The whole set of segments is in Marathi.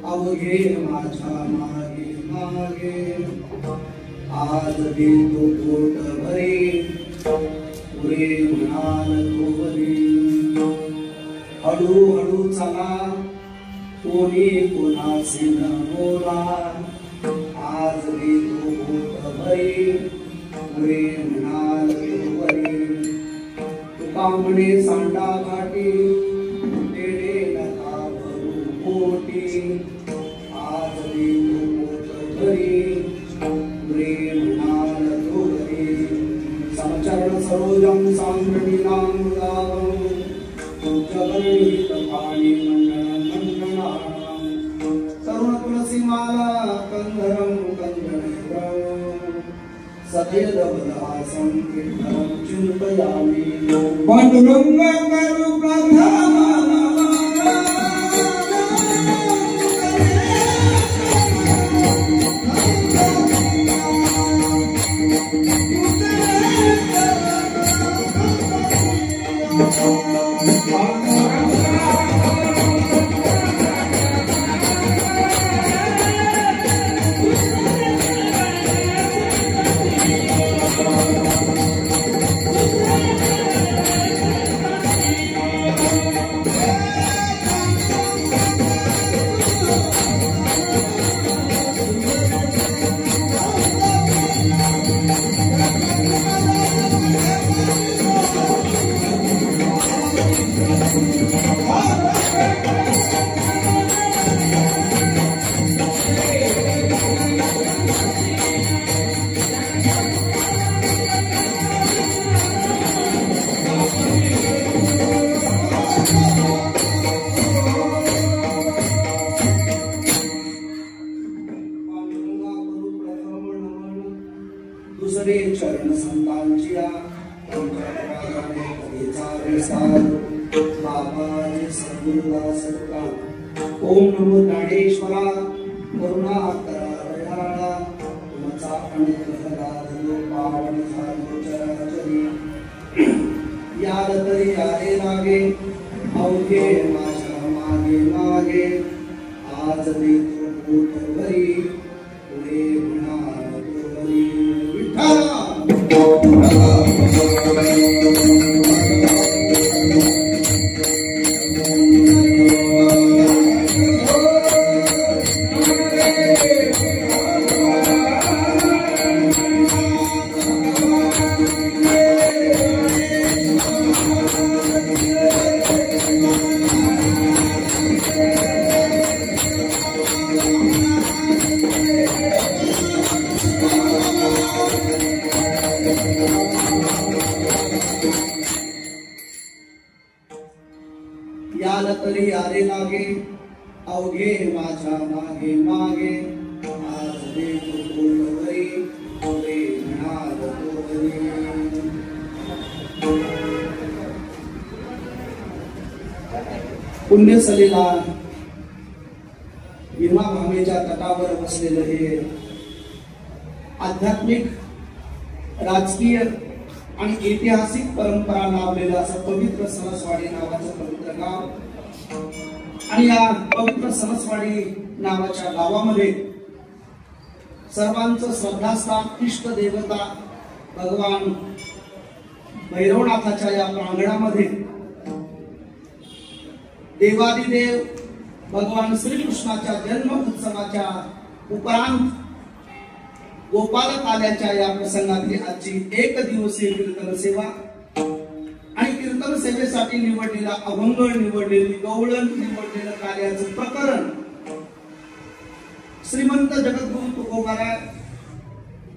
अवघे माझ्या मागे मागे आज देतो पोट भरे पुढे म्हणाल तो बरे हळूहळू चला कोणी कोणाशी न बोला आज देतो पोट भरे पुढे म्हणाल तो बरे तुका म्हणे सांडा घाटी तेडे नका भरू मोठी आज देतो पोट भरे पुढे म्हणाल तो बरे समचरण सरोजम सांगणीनामृतावं जगन्नित पाणी मंडनां तरुण तुलसी माला कंधरं कंदनेत्रं सदैवदासं कीर्तनं चिन्तयामि पांडुरंग करू प्रार्थना दुसरे चरण संतांचिया बाबाजी सद्गुरुदास ओम नमो ज्ञानेश्वरा करुणा कराया तुमचा अनुग्रह पावन झालो चराचरी याद तरी यारे लागे अवघे माझ्या मागे मागे आज देतो पोट भरी पुढे म्हणाल तो बरी याद तरी यारे लागे अवघे माझ्या मागे मागे आज देतो पोट भरी पुढे म्हणाल तो बरी पुण्यसलीला भीमा भामेच्या तटावर बसलेलं हे आध्यात्मिक राजकीय आणि ऐतिहासिक परंपरा लाभलेलं असं पवित्र सरसवाडी नावाचं पवित्र गाव आणि या पवित्र सरसवाडी नावाच्या गावामध्ये सर्वांचं श्रद्धास्थान इष्ट देवता भगवान भैरवनाथाच्या या प्रांगणामध्ये देवादिदेव भगवान श्रीकृष्णाच्या जन्म उत्सवाच्या उपरांत गोपाल काल्याच्या या प्रसंगातली आजची एक दिवसीय कीर्तन सेवा आणि कीर्तन सेवेसाठी निवडलेला अभंग निवडलेली गवळण निवडलेलं कार्याचं प्रकरण श्रीमंत जगद्गुरु तुकोबाराय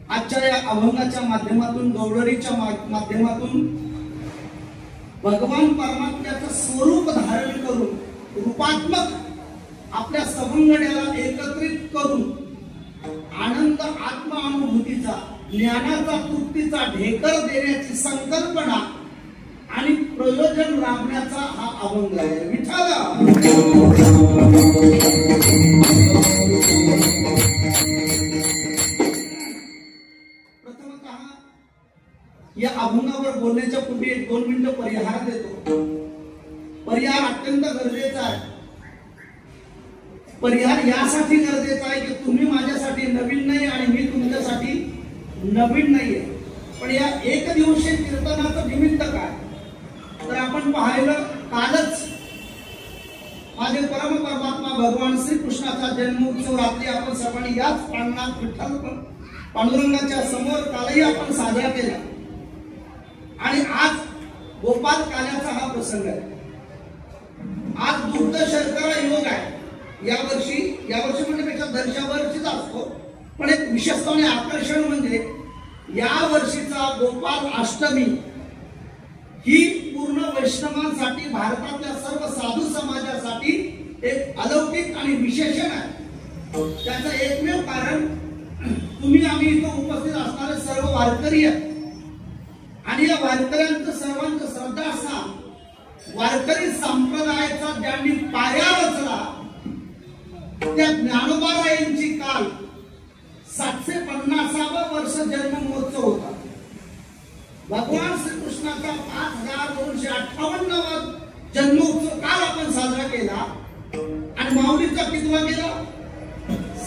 आजच्या या अभंगाच्या माध्यमातून गवळणीच्या माध्यमातून भगवान परमात्म्याचं स्वरूप धारण करून रूपात्मक आपल्या सवंगड्याला एकत्रित करून आनंद आत्मा अनुभूती ज्ञानाचा तृप्तीचा ढेकर देण्याची संकल्पना आणि प्रयोजन राबण्याचा हा अभंग आहे. विठ्ठल प्रथमतः या अभंगावर बोलण्याच्या पूर्वी 1-2 मिनिटं परिहार देतो. परिहार अत्यंत गरजेचा आहे. परिहार यासाठी गरजेचा आहे की तुम्ही माझ्यासाठी नवीन नाही आणि मी तुमच्यासाठी नवीन नाहीये. पण या एक दिवसीय कीर्तनाचं निमित्त काय, तर आपण पाहिलं कालच माझे परम परमात्मा भगवान श्रीकृष्णाचा जन्मोत्सव रात्री आपण सर्वांनी याच प्रांगणात विठ्ठल पांडुरंगाच्या समोर कालही आपण साजरा केला. आणि आज गोपाल काल्याचा हा प्रसंग आहे. आज दुग्ध शर्करा योग आहे. यावर्षी म्हणण्यापेक्षा दरच्या वर्षीच असतो, पण एक विशेषत्वाने आकर्षण म्हणजे या वर्षीचा गोपाल अष्टमी ही पूर्ण वैष्णवांसाठी, भारतातल्या सर्व साधू समाजासाठी एक अलौकिक आणि विशेषण आहे. त्याचं एकमेव कारण तुम्ही आम्ही इथं उपस्थित असणारे सर्व वारकरी आहेत. आणि या वारकऱ्यांचं सर्वांचं श्रद्धास्थान वारकरी संप्रदायाचा ज्यांनी पाया रचला त्या ज्ञानोबारायांची काल 750वा वर्ष जन्म महोत्सव होता. भगवान श्रीकृष्णाचा 5258वा जन्मोत्सव काल आपण साजरा केला. आणि माऊलीचा कितवा केला?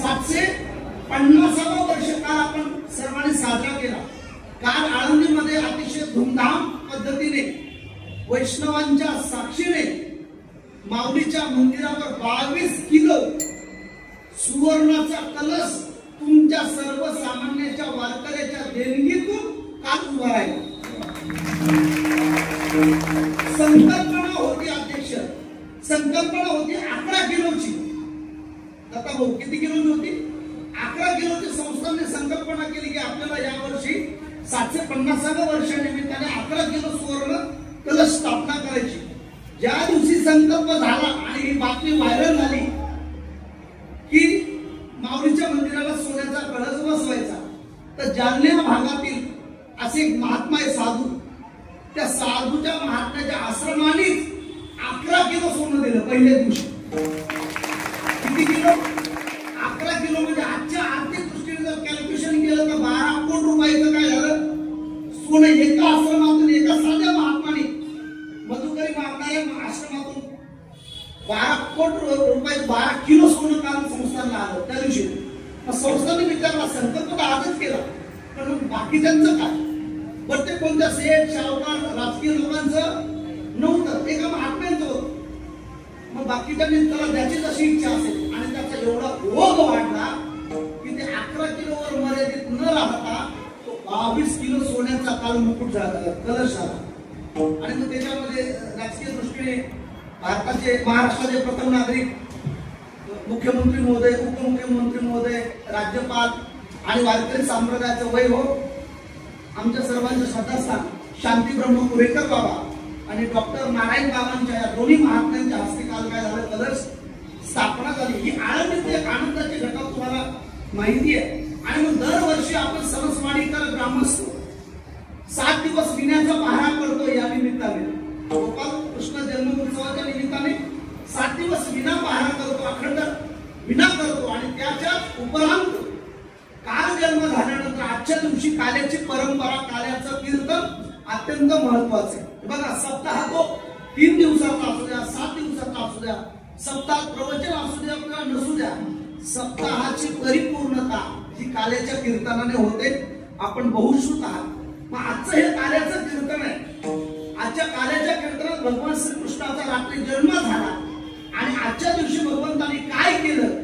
750वा वर्ष काल आपण सर्वांनी साजरा केला. काल आळंदीमध्ये अतिशय धूमधाम पद्धतीने वैष्णवांच्या साक्षीने माऊलीच्या मंदिरावर 22 किलो सुवर्णाचा कलश तुमच्या सर्वसामान्याच्या वारकऱ्याच्या देणगीतून काल उभा राहिला. संकल्पना होती अध्यक्ष, संकल्पना होती 11 किलोची. आता भाऊ किती किलोची होती? 11 किलोची. संस्थांनी संकल्पना केली की आपल्याला यावर्षी 750व्या वर्षानिमित्ताने 11 किलो सुवर्ण कलश स्थापना करायची. ज्या दिवशी संकल्प झाला आणि ही बातमी व्हायरल झाली की माऊलीच्या मंदिराला सोन्याचा कळस बसवायचा, तर जालन्या भागातील असे एक महात्मा आहे साधू, त्या साधूच्या महात्म्याच्या आश्रमानेच 11 किलो सोनं दिलं पहिल्या दिवशी. किती किलो? 11 किलो. म्हणजे आजच्या आर्थिक दृष्टीने जर कॅल्क्युलेशन केलं तर 12 कोटी रुपयाचं काय झालं सोनं एका आश्रमातून, एका साध्या महात्माने मधुकरी मारणाऱ्या आश्रमातून 12 कोटी रुपये 12 किलो सोनं काल संस्थांना आलं त्या दिवशी. संस्थांनी विचारला, संकल्प तर आजच केला, पण मग बाकीच्यांचं काय? पण ते कोणत्या सेठ शाहूकार राजकीय लोकांचं नव्हतं, एका महात्म्यांचं होतं. मग बाकीच्यांनी त्याला द्यायची जशी इच्छा असेल आणि त्याचा एवढा ओघ वाढला की ते 11 किलोवर मर्यादित न राहता तो 22 किलो सोन्याचा काल मुकुट झाला, कलश झाला. आणि मग त्याच्यामध्ये राजकीय दृष्टीने भारताचे, महाराष्ट्राचे प्रथम नागरिक, मुख्यमंत्री महोदय, उपमुख्यमंत्री महोदय, राज्यपाल आणि वारकरी संप्रदायाचं वैभव, आमच्या सर्वांचं श्रद्धास्थान शांतीब्रह्म कुरेकर बाबा आणि डॉक्टर नारायण बाबांच्या या दोन्ही महात्म्यांच्या हस्ते काल काय झालं, कलश स्थापना झाली. ही आनंदाची एक आनंदाची घटना तुम्हाला माहिती आहे. आणि मग दरवर्षी आपण सरसवाडीकर ग्रामस्थ 7 दिवस विण्याचा पहारा करतो. या निमित्ताने गोपाल कृष्ण जन्मोत्सवाच्या निमित्ताने 7 दिवस विना पहारा करतो, अखंड विना करतो. आणि त्याच्याच उपरांत काल जन्म झाल्यानंतर आजच्या दिवशी काल्याची परंपरा, काल्याचं कीर्तन अत्यंत महत्वाचं आहे. बघा, सप्ताह तो 3 दिवसाचा असू द्या, 7 दिवसाचा असू द्या, सप्ताह प्रवचन असू द्या किंवा नसू द्या, सप्ताहाची परिपूर्णता ही काल्याच्या कीर्तनाने होते. आपण बहुश्रुत आहात. मग आजचं हे काल्याचं कीर्तन आहे. आजच्या काल्याच्या कीर्तनात भगवान श्रीकृष्णाचा रात्री जन्म झाला आणि आजच्या दिवशी भगवंतांनी काय केलं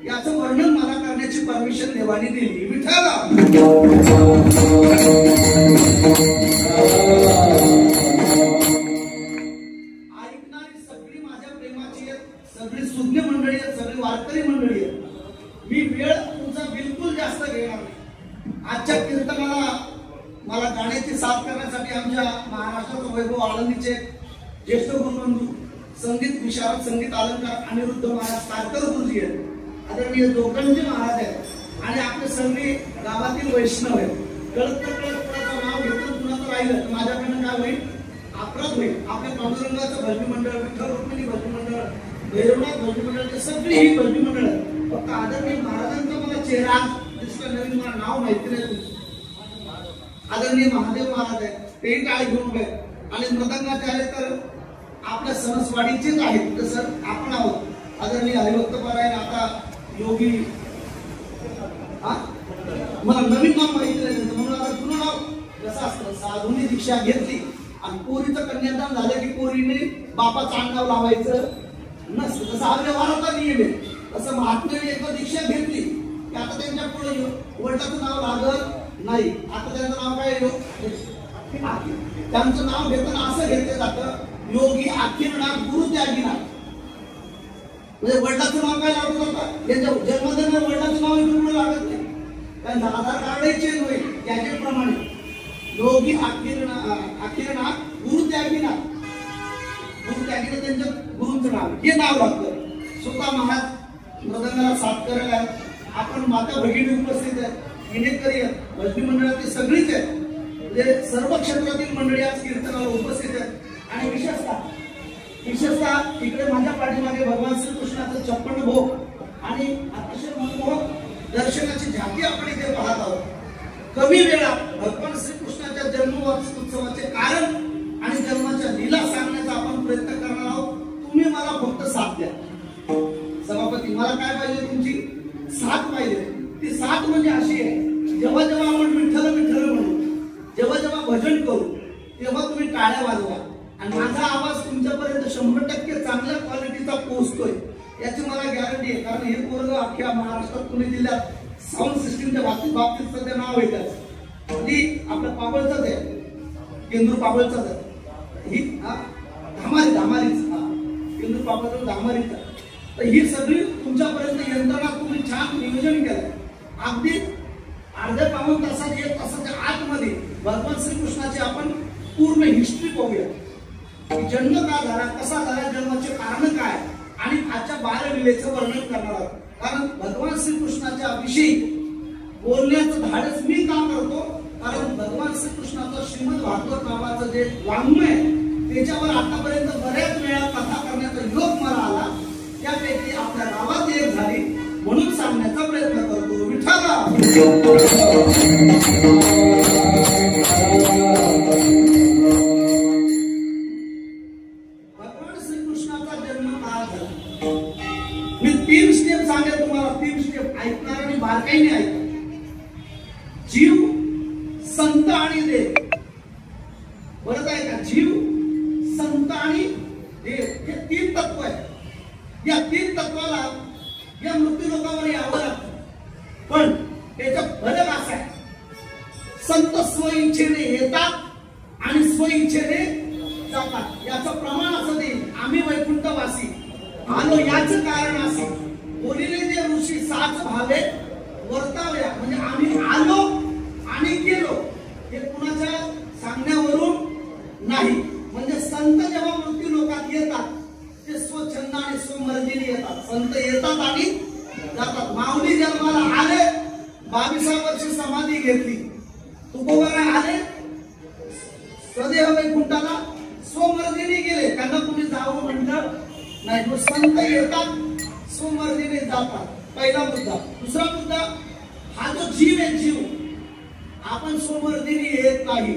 याचं वर्णन मला करण्याची परमिशन देवानी दिली. विठ्ठल ऐकणारी सगळी माझ्या प्रेमाची आहेत, सगळी सुज्ञ मंडळी आहेत, सगळी वारकरी मंडळी आहेत. मी वेळ तुमचा बिलकुल जास्त घेणार नाही. आजच्या कीर्तनाला मला गाण्याची साथ करण्यासाठी आमच्या महाराष्ट्राचं वैभव आळंदीचे ज्येष्ठ गुरुबंधू, संगीत विशारद, संगीत अलंकार अनिरुद्ध महाराज तारकर गुरुजी आहेत, आदरणीय जोगणजी महाराज आहेत, आणि आपले सगळे गावातील वैष्णव आहेत. कळत कोणाचं नाव घेतलं कुणाचं राहिलं तर माझ्याकडनं काय होईल, अपराध होईल. आपल्या पांडुरंगाचं भजनी मंडळ, विठ्ठल रुक्मिणी भजनी मंडळ, भैरवनाथ भजनी मंडळाचे सगळी ही भजनी मंडळ आहेत. फक्त आदरणीय महाराजांचा मला चेहरा दिसला नवीन, मला नाव माहिती नाही. आदरणीय महादेव महाराज आहे, ते टाळ घेऊन उभे आणि मृदंगाचे आले तर आपल्या सणसवाडीचेच आहेत. तसं आपण आहोत. आदरणीय हरिभक्त पारायण आता योगी, मला नवीन नाव माहिती नाही म्हणून आता जुनं नाव कसं असतं, साधूंनी दीक्षा घेतली आणि पोरीचं कन्यादान झालं की पोरीने बापाचं आडनाव लावायचं नसतं. तसं व्यवहाराचा नियम आहे. तसं महात्म्याने एकदा दीक्षा घेतली की आता त्यांच्या पुढे वडिलाचं नाव लागत नाही. आता त्यांचं नाव काय, त्यांचं नाव घेताना असं घेतलं जातं, योगी आखीरनाथ गुरु त्यागीनाथ. म्हणजे वडिलाचं नाव काय लागू करतात, यांच्या जन्मदिन वडिलाचं नाव इकडून लागत नाही. त्यांचं आधार कार्ड चेंज होईल त्याच्याप्रमाणे. योगी आखीरनाथ गुरु त्यागीनाथ, गुरु त्यागीनाथ त्यांच्या गुरुंचं नाव, हे नाव लागतं. स्वतः महाराज मृदंगाला साथ करायला आपण माता भगिनी उपस्थित आहेत, विनेकरी आहेत, भजनी मंडळातील सगळीच आहेत. म्हणजे सर्व क्षेत्रातील मंडळी आज कीर्तनाला उपस्थित आहेत. आणि विशेषतः इकडे माझ्या पाठीमागे भगवान श्रीकृष्णाचं 56 भोग आणि अतिशय मनमोहक दर्शनाची झाकी आपण इथे पाहत आहोत. कमी वेळात भगवान श्रीकृष्णाच्या जन्मोत्सवाचे कारण आणि जन्माच्या लीला सांगण्याचा आपण प्रयत्न करणार आहोत. तुम्ही मला फक्त साथ द्या. सभापती, मला काय पाहिजे, तुमची साथ पाहिजे. ती साथ म्हणजे अशी आहे, जेव्हा जेव्हा आपण विठ्ठल विठ्ठल म्हणू, जेव्हा जेव्हा भजन करू, तेव्हा तुम्ही टाळ्या वाजवा आणि माझा आवाज तुमच्यापर्यंत 100% चांगल्या क्वालिटीचा पोहोचतोय याची मला गॅरंटी आहे. कारण हे पोरग अख्ख्या महाराष्ट्रात, पुणे जिल्ह्यात साऊंड सिस्टीमच्या बाबतीत सध्या नाव येतात. आपल्या पाबळचाच आहे, केंद्र पाबळचाच आहे. ही धामारीच केंद्र पाबळचा धामारीचा. तर ही सगळी तुमच्यापर्यंत यंत्रणा तुम्ही छान नियोजन केलं. अगदी अर्ध्या पाऊण तासात 1 तासाच्या आतमध्ये भगवान श्रीकृष्णाची आपण पूर्ण हिस्ट्री पाहूया. जन्म का झाला, कसा झाला, जन्माचे कारण काय आणि आजच्या बाललीलेचं वर्णन करणार आहोत. कारण भगवान श्रीकृष्णाच्या विषयी बोलण्याचं धाडस मी का करतो, कारण भगवान श्रीकृष्णाचं श्रीमद भागवत नावाचं जे वाङ्मय त्याच्यावर आतापर्यंत बऱ्याच वेळा कथा करण्याचा योग मला आला. त्यापैकी आपल्या गावात एक झाली म्हणून सांगण्याचा प्रयत्न करतो. विठ्ठला भगवान श्रीकृष्णाचा जन्म का झाला, मी 3 स्टेप सांगेल तुम्हाला. 3 स्टेप ऐकणार आणि बारकाईने ऐका. जीव, संत आणि देव. परत ऐका, जीव, संत आणि देव हे 3 तत्व आहेत. या 3 तत्वाला या मृत्यू लोकांवर यावं लागतं. पण त्याचा फरक असा आहे, संत स्वइच्छेने येतात आणि स्वइच्छेने जातात. याचं प्रमाण असं देईल, आम्ही वैकुंठवासी आलो याचं कारण असे, बोलिले जे ऋषी 7 भावे वर्तावया. म्हणजे आम्ही आलो आणि गेलो, हे कुणाच्या सांगण्यावरून नाही. म्हणजे संत जेव्हा मृत्यू लोकात येतात ते स्वच्छंद आणि स्वमर्जीने येतात. संत येतात आणि जातात. माऊली जन्माला आले, 22 वर्षी समाधी घेतली. तुकोबारा आले, सदैव वैकुंठाला स्वमर्जीने गेले, त्यांना कुणी जावं म्हटलं नाही. मग संत येतात, स्वमर्जीने जातात. पहिला मुद्दा. दुसरा मुद्दा, हा जो जीव आहे, जीव आपण स्वमर्जीने येत नाही,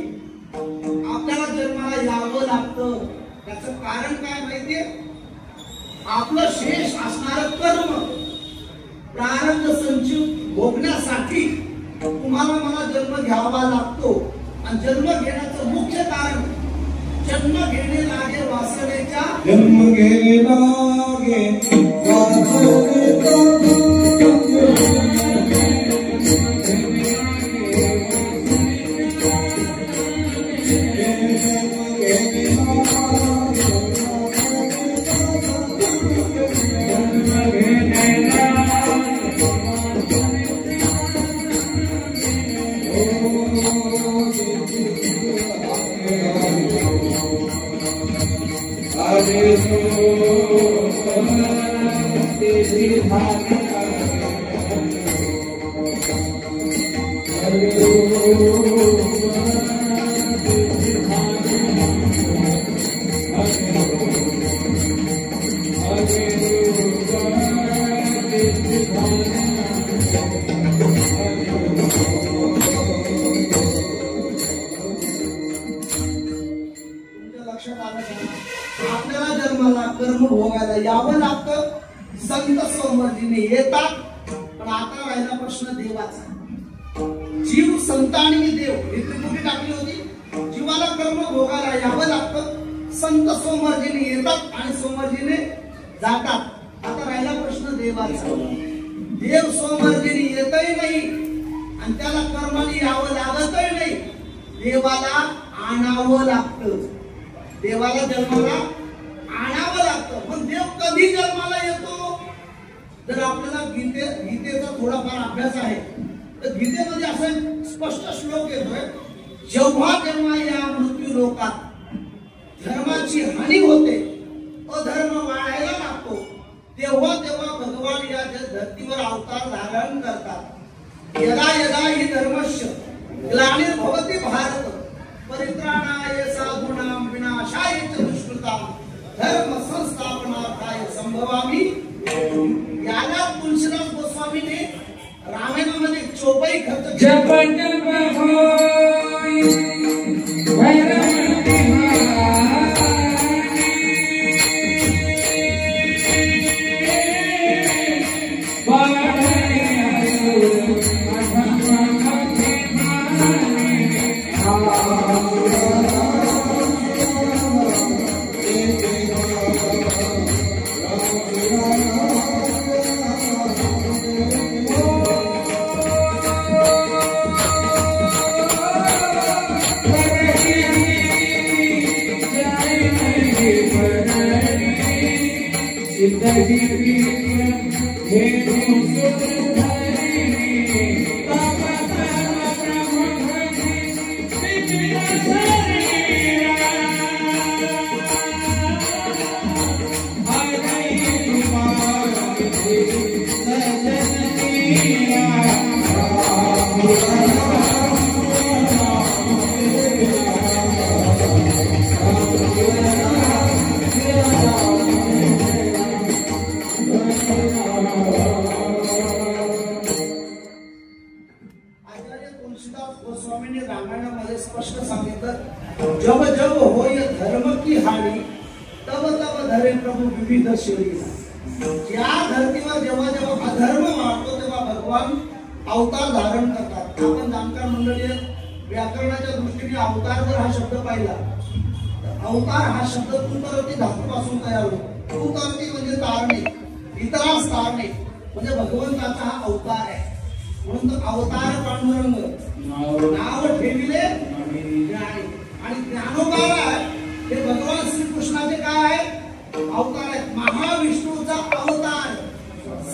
आपल्याला जन्माला यावं लागतं. त्याचं कारण काय माहितीये, आपलं शेष असणारं कर्म प्रारब्ध संचित भोगण्यासाठी तुम्हाला मला जन्म घ्यावा लागतो. आणि जन्म घेण्याचं मुख्य कारण, जन्म घेणे लागे वासनेच्या, जन्म घेणे लागे आपल्याला जन्माला कर्म भोगायला यावं लागतं. संत समृद्धीने येतात. पण आता राहिला प्रश्न देवाचा. जीव संत आणि देव ही त्रिपुटी टाकली होती. जीवाला कर्म भोगायला यावं लागतं. संत सोमर्जीने येतात आणि सोमर्जीने जातात. आता राहिला प्रश्न देवाचा. देव सोमर्जीने येतही नाही आणि त्याला कर्माने यावं लागतही नाही. देवाला आणावं लागतं. देवाला जन्माला आणावं लागतं. पण देव कधी जन्माला येतो? जर आपल्याला गीतेचा थोडाफार अभ्यास आहे तर गीतेमध्ये असं स्पष्ट श्लोक येतोय, जेव्हा जेव्हा या मृत्यू लोकात धर्माची हानी होते, अधर्म वाढायला लागतो, तेव्हा तेव्हा भगवान या धर्तीवर अवतार धारण करतात. यदा यदा हि धर्मस्य ग्लानिर्भवति भारत परित्राणाय साधूनां विनाशाय च दुष्कृतां धर्म संस्थापनार्थाय संभवामि. याला तुलसीदास गोस्वामीने रामायणामध्ये चोपई खर्च गोस्वामीने रामायणामध्ये स्पष्ट सांगितलं, जब जब होय धर्म की हानी तब तब धरे प्रभु विविध शरीर. या धर्तीवर जेव्हा जेव्हा अधर्म वाढतो तेव्हा भगवान अवतार धारण करतात. आपण जाणकार मंडळी व्याकरणाच्या दृष्टीने अवतार जर हा शब्द पाहिला तर अवतार हा शब्द तुतरती धातूपासून तयार होतो. तुतरती म्हणजे तारणे, इतरास तारणे म्हणजे भगवंताचा हा अवतार आहे. म्हणून तो अवतार पांडुरंग नाव ठेविले ज्ञानी. आणि ज्ञानोबा हे भगवान श्रीकृष्णाचे काय आहे? अवतार आहेत. महाविष्णूचा अवतार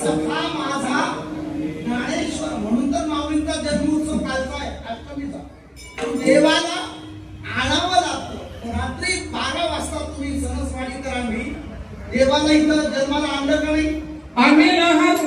सखा माझा ज्ञानेश्वर. म्हणून तर माऊलींचा जन्मोत्सव कालचा आहे, अष्टमीचा. देवाला आणावं लागतं. रात्री 12 वाजता तुम्ही सणसवाडी करावी. देवाला इथं जन्माला आणलं का नाही? आम्ही राहत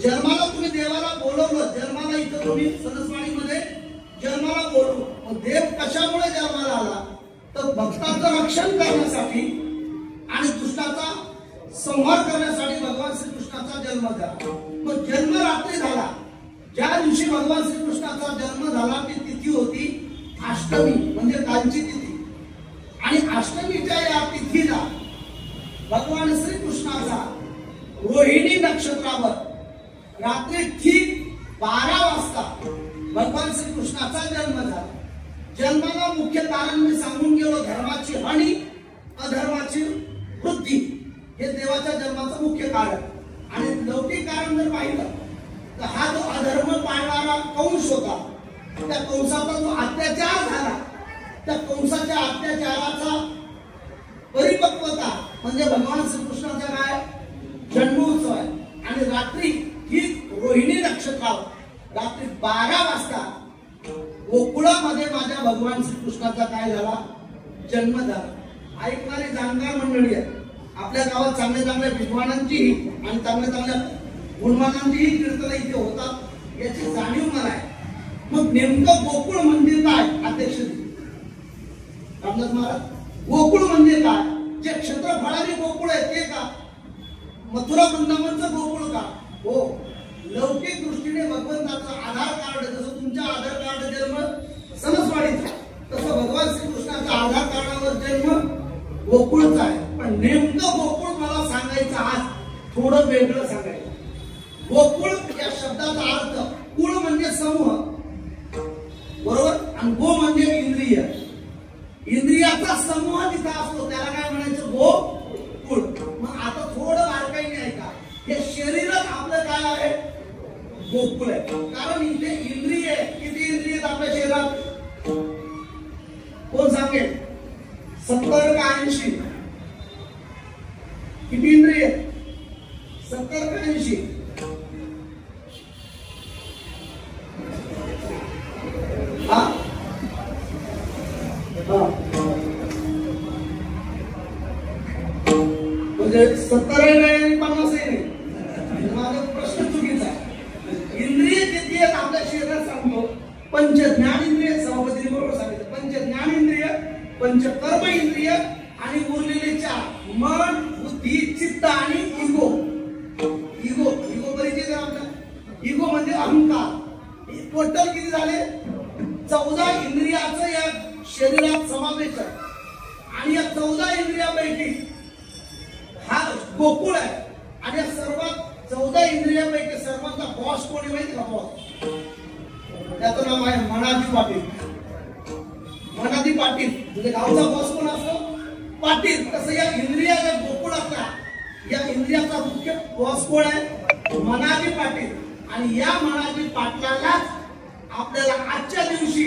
जन्माला तुम्ही देवाला बोलवलं. जन्माला इथं तुम्ही सणसवाडीमध्ये जन्माला बोलवलं. देव कशामुळे जन्माला आला? तर भक्तांचं रक्षण करण्यासाठी आणि दुष्टाचा संहार करण्यासाठी भगवान श्रीकृष्णाचा जन्म झाला. मग जन्म रात्री झाला. ज्या दिवशी भगवान श्रीकृष्णाचा जन्म झाला ती तिथी होती अष्टमी, म्हणजे कालची तिथी. आणि अष्टमीच्या या तिथीला भगवान श्रीकृष्णाचा रोहिणी नक्षत्रावर रात्री ठीक 12 वाजता भगवान श्रीकृष्णाचा जन्म झाला. जन्माला मुख्य कारण मी सांगून गेलो, धर्माची हानी अधर्माची वृद्धी हे देवाच्या जन्माचं मुख्य कारण. आणि लौकिक कारण जर पाहिलं तर हा जो अधर्म कंस होता, त्या कंसाचा जो अत्याचार झाला, त्या कंसाच्या अत्याचाराचा परिपक्वता म्हणजे भगवान श्रीकृष्णाचा काय जन्मोत्सव आहे. आणि रात्री ही रोहिणी नक्षत्रावर रात्री 12 वाजता गोकुळामध्ये माझ्या भगवान श्रीकृष्णाचा काय झाला जन्म झाला. ऐकणारी जाणकार मंडळी आहे. आपल्या गावात चांगल्या चांगल्या विद्वानांची आणि चांगल्या चांगल्या गुणवानांचीही कीर्तन इथे होतात याची जाणीव मला आहे. मग नेमकं गोकुळ म्हणजे काय अध्यक्ष रामदास महाराज, गोकुळ म्हणजे काय? जे क्षेत्रफळाने गोकुळ आहे ते का? मथुरा वृंदावनचं गोकुळ का? हो, लौकिक दृष्टीने भगवंताचं आधार कार्ड जसं तुमच्या आधार कार्ड जन्म सणसवाडीचा तसं भगवान श्रीकृष्णाच्या आधार कार्डावर जन्म गोकुळचा आहे. पण नेमकं गोकुळ मला सांगायचं आज थोडं वेगळं सांगायचं. गोकुळ या शब्दाचा अर्थ कुळ म्हणजे समूह बरोबर आणि गो म्हणजे इंद्रिय. इंद्रियाचा समूह जिथं असतो त्याला काय म्हणायचं गोकुळ. मग आता थोडं बारकाईने ऐका, हे शरीरच आपलं काय आहे गोकुळ आहे. कारण इथे इंद्रिय किती इंद्रिय आहेत आपल्या शरीरात कोण सांगेल? 70 का 80? किती इंद्रिय? 70 का 80? म्हणजे 70 नाही आणि 50 नाही. माझा प्रश्न चुकीचा आहे. इंद्रिय किती आहेत आपल्या शरीरात सांगतो. पंच ज्ञानेंद्रिय सभापती बरोबर सांगितलं. पंच ज्ञानेंद्रिय, पंच कर्म इंद्रिय आणि उरलेले 4 मन, बुद्धी, चित्त आणि इगो. इगो इगो परिचय द्या आपला. इगो म्हणजे अहंकार. टोटल किती झाले? 14 इंद्रियाचं या शरीरात समावेश आहे. आणि या 14 इंद्रियापैकी हा गोकुळ आहे. आणि या सर्वात 14 इंद्रियापैकी सर्वांचा बॉस कोणी माहिती का? बॉस त्याचं नाव आहे मनाजी पाटील. मनाजी पाटील म्हणजे गावचा बॉस कोण असतो? पाटील. तसं या इंद्रियाच्या गोकुळाचा या इंद्रियाचा मुख्य बॉस कोण आहे? मनाजी पाटील. आणि या मनाजी पाटलालाच आपल्याला आजच्या दिवशी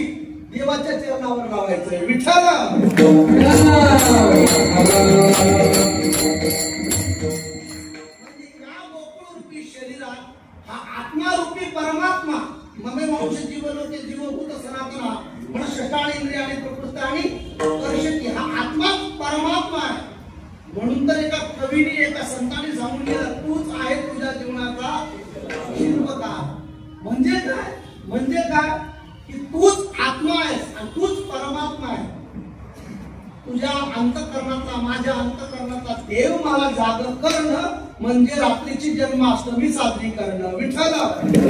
देवाच्या चरणावर लावायचंय. विठ्ठल म्हणजे या गोकुळरूपी शरीरात हा आत्मारूपी परमात्मा ममे मांस जीवलोके जीवभूत सनातना म्हणून षटाळेंद्रिय आणि प्रकृती आणि कर्षकी हा आत्मा परमात्मा आहे. म्हणून तर एका कवीने एका संतांनी सांगून गेलं, तूच आहे तुझ्या जीवनाचा शिल्पकार. म्हणजे काय? म्हणजे काय की तूच आत्मा आहेस आणि तूच परमात्मा आहे. तुझ्या अंतःकरणातला माझ्या अंतःकरणातला देव मला जाग करणं म्हणजे रात्रीची जन्माष्टमी साजरी करणं. विठ्ठल आध्यात्मिक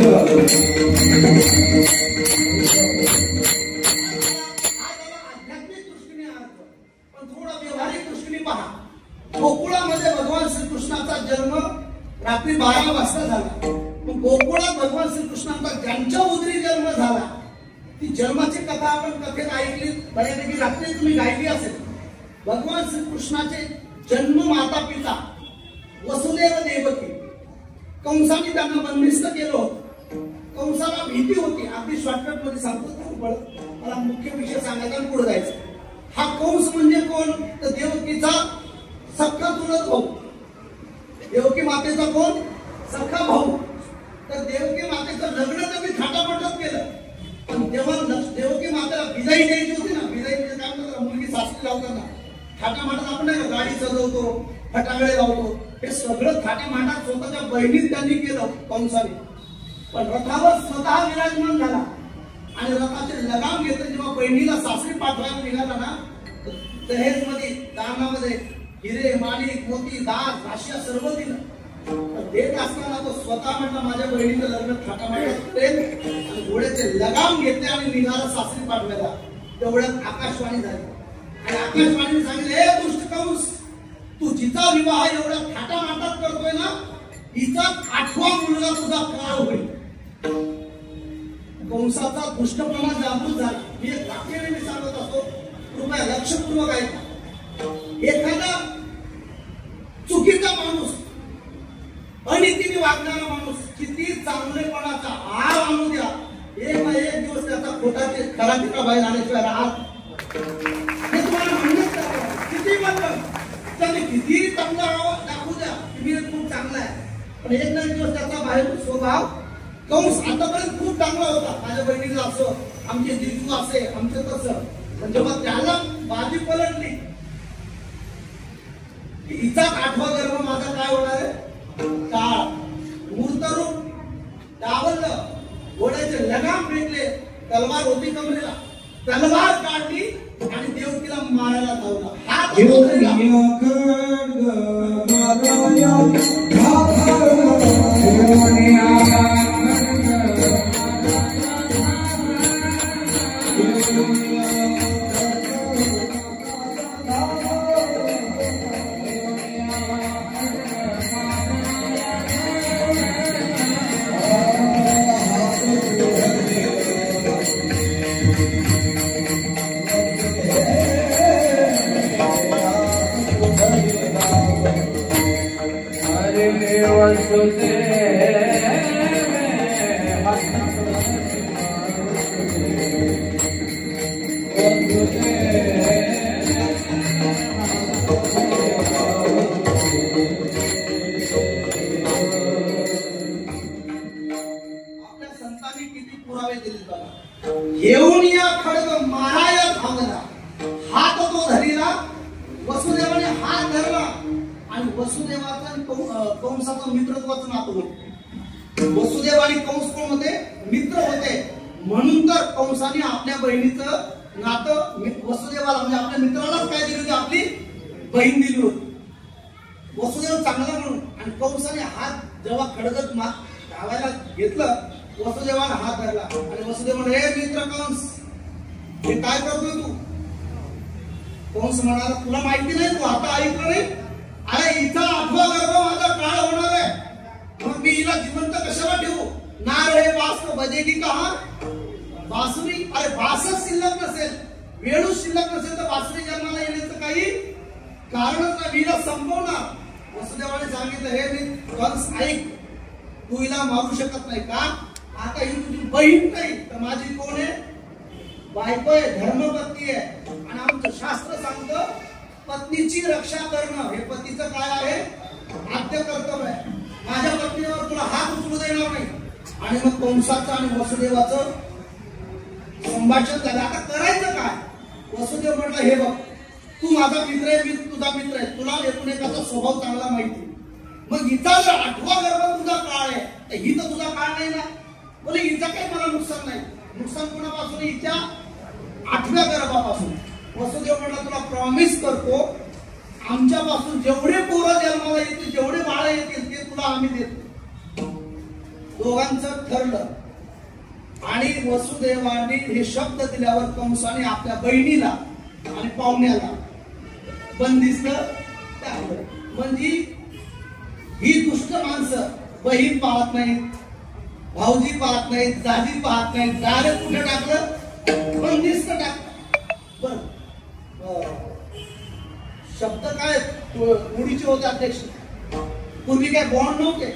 दृष्टीने अर्थ पण थोडं व्यवहारिक दृष्टीने पहा. गोकुळामध्ये भगवान श्रीकृष्णाचा जन्म रात्री 12 वाजता झाला. मग गोकुळात भगवान श्रीकृष्णाचा ज्यांच्या उदरी जन्म झाला ती जन्माची कथा आपण कथेत ऐकली बऱ्यापैकी रात्री तुम्ही गायली असेल. भगवान श्रीकृष्णाचे जन्म माता पिता वसुदेव देवकी कंसाने त्यांना बंदिस्त केलं होतं. कंसाला भीती होती. अगदी शॉर्टकट मध्ये सांगतो, मला मुख्य विषय सांगायचा पुढे जायचं. हा कंस म्हणजे कोण? तर देवकीचा सख्खा चुलत भाऊ. देवकी मातेचा कोण? सख्खा भाऊ. तर देवकी मातेचं लग्न त्यांनी थाटामाटात केलं. पण तेव्हा देवकी मातेला विदाई द्यायची होती ना. विदाई म्हणजे काय म्हणतात, मुलगी सासरी लावताना थाटामाटात आपण नाही गाडी सजवतो, फटाकडे लावतो, हे सगळं थाटामाटात स्वतःच्या बहिणीत त्यांनी केलं कंसाने. पण रथावर स्वतः विराजमान झाला आणि रथाचे लगाम घेतले. जेव्हा बहिणीला सासरी पाठवायला निघाला ना, दहेज मध्ये दानामध्ये हिरे माणिक मोती दास भाष्या सर्व दिलं. देत असताना तो स्वतः म्हटला माझ्या बहिणीचं लग्न थाटामाटात करेल आणि घोड्याचे लगाम घेतले आणि निघाला सासरी पाठवायला. तेवढ्यात आकाशवाणी झाली आणि आकाशवाणीने सांगितलं, हे दुष्ट कंस, तू जिचा विवाह एवढ्या थाटामाटात करतोय ना, हिचा 8वा मुलगा तुझा काळ होईल. कंसाचा दुष्टपणा जागृत झाला. मी एक वाक्य मी सांगत असतो, कृपया लक्षपूर्वक ऐका. एखादा चुकीचा माणूस, अनितीने वागणारा माणूस किती चांगलेपणाचा आळ आणू द्या पोटाचे खराटीला बाहेर आल्याशिवाय राहत हे तुम्हाला म्हणणंच नाही. किती म्हणलं त्याने किती चांगला दाखवू द्या की मी खूप चांगला आहे, पण एक ना एक दिवस त्याचा बाहेर स्वभाव कंस आतापर्यंत खूप चांगला होता. माझ्या बहिणीला असं, आमचे जिजू असे, आमचे तसं, पण जेव्हा त्याला बाजी पलटली हिचा 8वा गर्भ माझा काय होणार आहे, काळ मूर्तरूप डावललं, घोड्याचे लगाम फेकले, तलवार होती कमरेला, तलवार काढली आणि देव तिला मारायला धावला. हात घेऊन या खडग माराया धावला, हात तो धरीला, वसुदेवाने हात धरला आणि वसुदेवाचा कंसाचा मित्रत्वाचं नातं होतं. वसुदेव आणि कंस कोण होते, मित्र होते. म्हणून तर कंसाने आपल्या बहिणीचं नातं वसुदेवाला म्हणजे आपल्या मित्रालाच काय दिली होती, आपली बहीण दिली होती. वसुदेव चांगला म्हणून आणि कंसाने हात जेव्हा खडगत धावायला घेतलं, वसुदेवाने हात धरला आणि वसुदेव म्हणाले, हे मित्र कंस, हे काय करतोय तू? कंस म्हणाला, तुला माहिती नाही, तू आता ऐकलं नाही? अरे हिचा 8वा गर्भ माझा काळ होणार आहे, मग मी हिला जिवंत कशाला ठेवू? ना रे बास तो बजेगी कहा बासुरी. अरे बासच शिल्लक नसेल, वेळू शिल्लक नसेल तर बासुरी जन्माला येण्याचं काही कारणच नाही, हिला संपवणार. वसुदेवाने सांगितलं, हे मी कंस ऐक, तू हिला मारू शकत नाही का? आता ही तुझी बहीण नाही तर माझी कोण आहे, बायको आहे, धर्मपत्नी आहे. आणि आमचं शास्त्र सांगतं पत्नीची रक्षा करणं हे पतीचं काय आहे, आद्य कर्तव्य आहे. माझ्या पत्नीवर तुला हात उचलू देणार नाही. आणि मग कंसाचं आणि वसुदेवाचं संभाषण झालं. आता करायचं काय? वसुदेव म्हटलं, हे बघ, तू माझा मित्र आहे, मी तुझा मित्र आहे, तुला एकमेकाचा स्वभाव चांगला माहिती. मग हिचा जर 8वा गर्भ तुझा काळ आहे तर ही तर तुझा काळ नाही ना. बोले हिचा काही मला नुकसान नाही. नुकसान कोणापासून? हिच्या 8व्या गर्भापासून. वसुदेव म्हटला, तुला प्रॉमिस करतो, आमच्यापासून जेवढे पोरं जन्माला येतील, जेवढे बाळ येतील ते तुला आम्ही देतो. दोघांचं ठरलं. आणि वसुदेवाने हे शब्द दिल्यावर कंसाने आपल्या बहिणीला आणि पाहुण्याला बंदिस्त टाकलं. म्हणजे ही दुष्ट माणसं बहीण पाहत नाहीत, भाऊजी पाहत नाहीत, दाजी पाहत नाहीत, डायरेक्ट कुठे टाकलं, बंदिस्त टाकलं. बर, शब्द काय मुडीचे होते अध्यक्ष. पूर्वी काय बॉन्ड नव्हते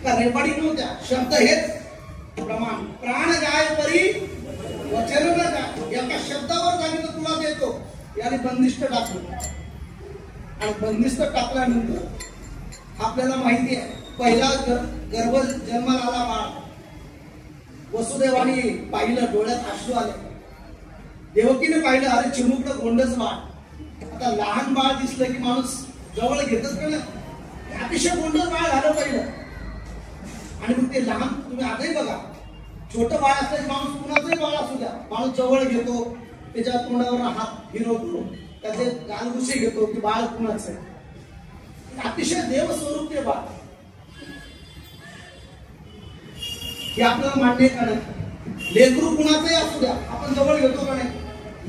का, रेपाडी नव्हत्या. शब्द हेच प्रमाण. प्राण गाय परी वचन न गाय. एका शब्दावर सांगितलं तुला देतो, याने बंदिस्त टाकलं. आणि बंदिस्त टाकल्यानंतर आपल्याला माहिती आहे, पहिला गर्भ जन्माला आला बाळ. वसुदेवाने पाहिलं, डोळ्यात अश्रू आले. देवकीने पाहिलं, अरे चिमुकलं गोंडच बाळ. आता लहान बाळ दिसलं की माणूस जवळ घेतच का नाही, अतिशय गोंडच बाळ झालं पहिलं. आणि मग ते लहान, तुम्ही आजही बघा, छोटं बाळ असल्याचे माणूस कुणाचंही बाळ असू द्या, माणूस जवळ घेतो, त्याच्या तोंडावर हात फिरवतो, त्याचे गालगुसे घेतो की बाळ कुणाचं आहे. अतिशय देव स्वरूप ते बाळ. हे आपल्याला मान्य का नाही? लेकरू कुणाचंही असू द्या, आपण जवळ घेतो का नाही?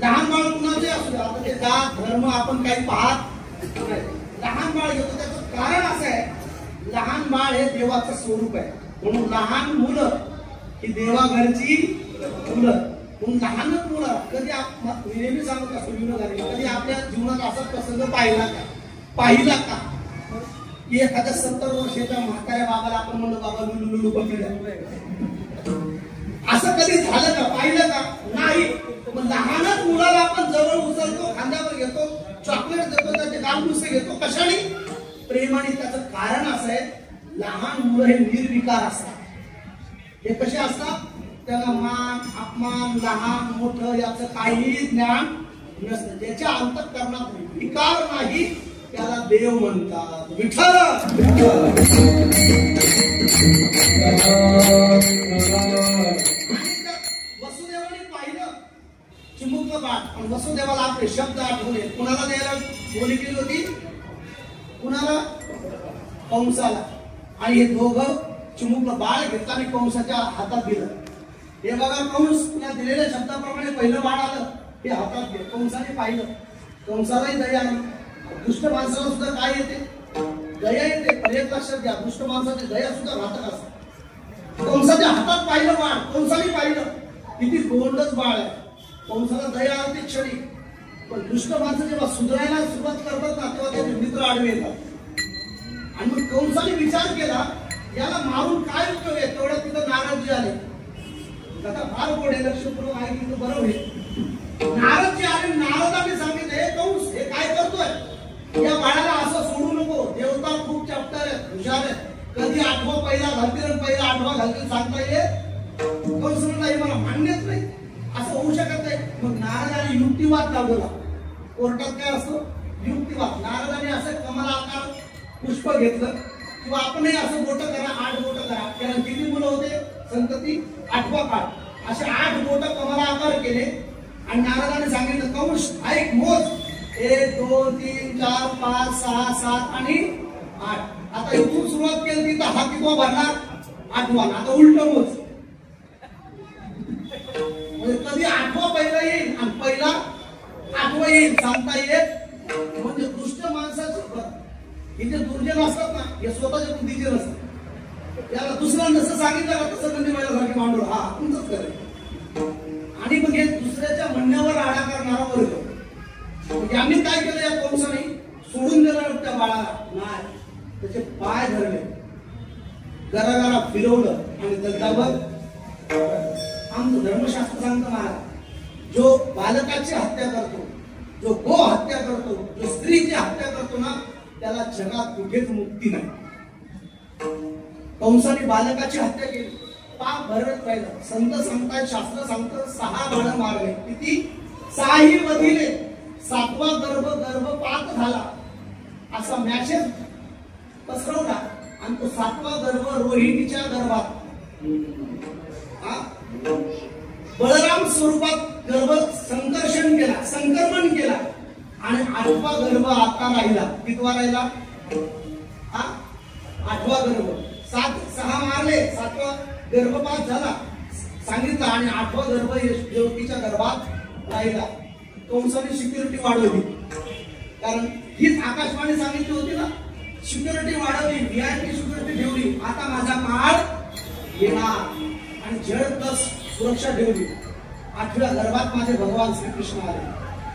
लहान बाळ कुणाचंही असू द्या, आता ते जात धर्म आपण काही पाहत नाही, लहान बाळ घेतो. त्याचं कारण असं आहे, लहान बाळ हे देवाचं स्वरूप आहे. म्हणून लहान मुलं ही देवाघरची मुलं. म्हणून लहानच मुलं कधी नेहमी सांगत असतो विनोदाने, कधी आपल्या जीवनात असा प्रसंग पाहिला का की एखाद्या 70 वर्षाच्या म्हाताऱ्या बाबाला आपण म्हणतो, बाबा लुलू लुलू बघूया, असं कधी झालं का, पाहिलं का? लहानच मुलाला आपण जवळ उचलतो, खांद्यावर घेतो, चॉकलेट देतो, त्याचे गालबुसे घेतो, कशाने? प्रेमाने. त्याचं कारण असं आहे, लहान मुलं हे निर्विकार असतात. हे कसे असतात? त्याला मान अपमान, लहान मोठं याचं काही ज्ञान नसतं. ज्याच्या अंतःकरणात विकार नाही त्याला देव म्हणतात. विठ्ठल. वसुदेवाने पाहिलं चिमुकलं बाळ, पण वसुदेवाला आपले शब्द आठवले. कुणाला द्यायला बोली केली होती? कुणाला? कंसाला. आणि हे दोघं चिमुकलं बाळ घेतलं आणि कंसाच्या हातात दिलं. हे बघा, कंस या दिलेल्या शब्दाप्रमाणे पहिलं बाळ आलं, हे हातात घे. कंसाने पाहिलं, कंसालाही दया आली. दुष्ट माणसाला सुद्धा काय येते? दया येते. पण एक लक्षात घ्या, दुष्ट माणसाची दया सुद्धा घातक असते. कंसाच्या हातात पाहिलं बाळ, कंसाने पाहिलं, किती गोंडच बाळ आहे. कंसाला दया आली क्षणी. पण दुष्ट माणसं जेव्हा सुधारायला सुरुवात करतात ना, तेव्हा त्याचे मित्र आडवे येतात. आणि मग कंसाने विचार केला, याला मारून काय उपयोग आहे? तेवढ्या तिथं नारदजी आले. आता फार गोड आहे, लक्षपूर्वक ऐकलं तर बरं होईल. नारदजी आले. नारदाने सांगितले, कंस हे काय करतोय? या बाळाला असं सोडू नको. देवता खूप चॅप्टर आहे, हुशार आहे. कधी 8वा पहिला घालतील आणि पहिला 8वा घालतील सांगता येत. कंस नाही, मला मान्यच नाही, असं होऊ शकत नाही. मग नारदाने युक्तिवाद लावला. कोर्टात काय असतो? युक्तिवाद. नारदाने असं कमला आकार पुष्प घेतलं, किंवा आपणही असं बोट करा, 8 बोट करा. कारण किती मुलं होते? संतती 8वा काळ. असे 8 बोट कमला आकार केले आणि नारदाने सांगितलं, कंस ऐक, मोज. 1 2 3 4 5 6 7 आणि 8. आता इथून सुरुवात केली तर हा कितवा भरणार? 8वा. आता उलट मोज. म्हणजे कधी 8वा पहिला येईल आणि पहिला 8वा येईल सांगता येत. म्हणजे दुष्ट माणसाचं हे जे दुर्जन असतात ना, हे स्वतःच्या बुद्धीचे नसतात. याला दुसऱ्या नसं सांगितलं का तसं म्हणजे माझ्यासारखे मांडू, हा तुमचंच करेल. आणि मग हे दुसऱ्याच्या म्हणण्यावर राडा करणारा वर्ग. यांनी काय केलं? या कंसाने सोडून दिलं त्या बाळाला. नाही, त्याचे पाय धरले, गरागरा फिरवलं आणि त्याच्यावर आमचं धर्मशास्त्र सांगतं महाराज, जो बालकाची हत्या करतो, जो गो हत्या करतो, जो स्त्रीची हत्या करतो ना, त्याला जगात कुठेच मुक्ती नाही. कंसाने बालकाची हत्या केली, पाप भरत राहिलं. संत सांगतात, शास्त्र सांगतं, 6 बाळ मारले. किती? 6ही वधिले, 7वा गर्भपात झाला असा मॅसेज पसरवला. आणि तो 7वा गर्भ रोहिणीच्या गर्भात, बळराम स्वरूपात गर्भ संक्रमण केला. आणि 8वा गर्भ आता राहिला. कितवा राहिला? 8वा गर्भ. 6 मारले, 7वा गर्भपात झाला सांगितलं आणि 8वा गर्भ देवकीच्या गर्भात राहिला. कंसाने सिक्युरिटी वाढवली, कारण हीच आकाशवाणी सांगितली होती ना, सिक्युरिटी वाढवली, VIP सिक्युरिटी ठेवली. आता माझा काळ येणार आणि जड प्लस सुरक्षा ठेवली. 8व्या गर्भात माझे भगवान श्रीकृष्ण आले.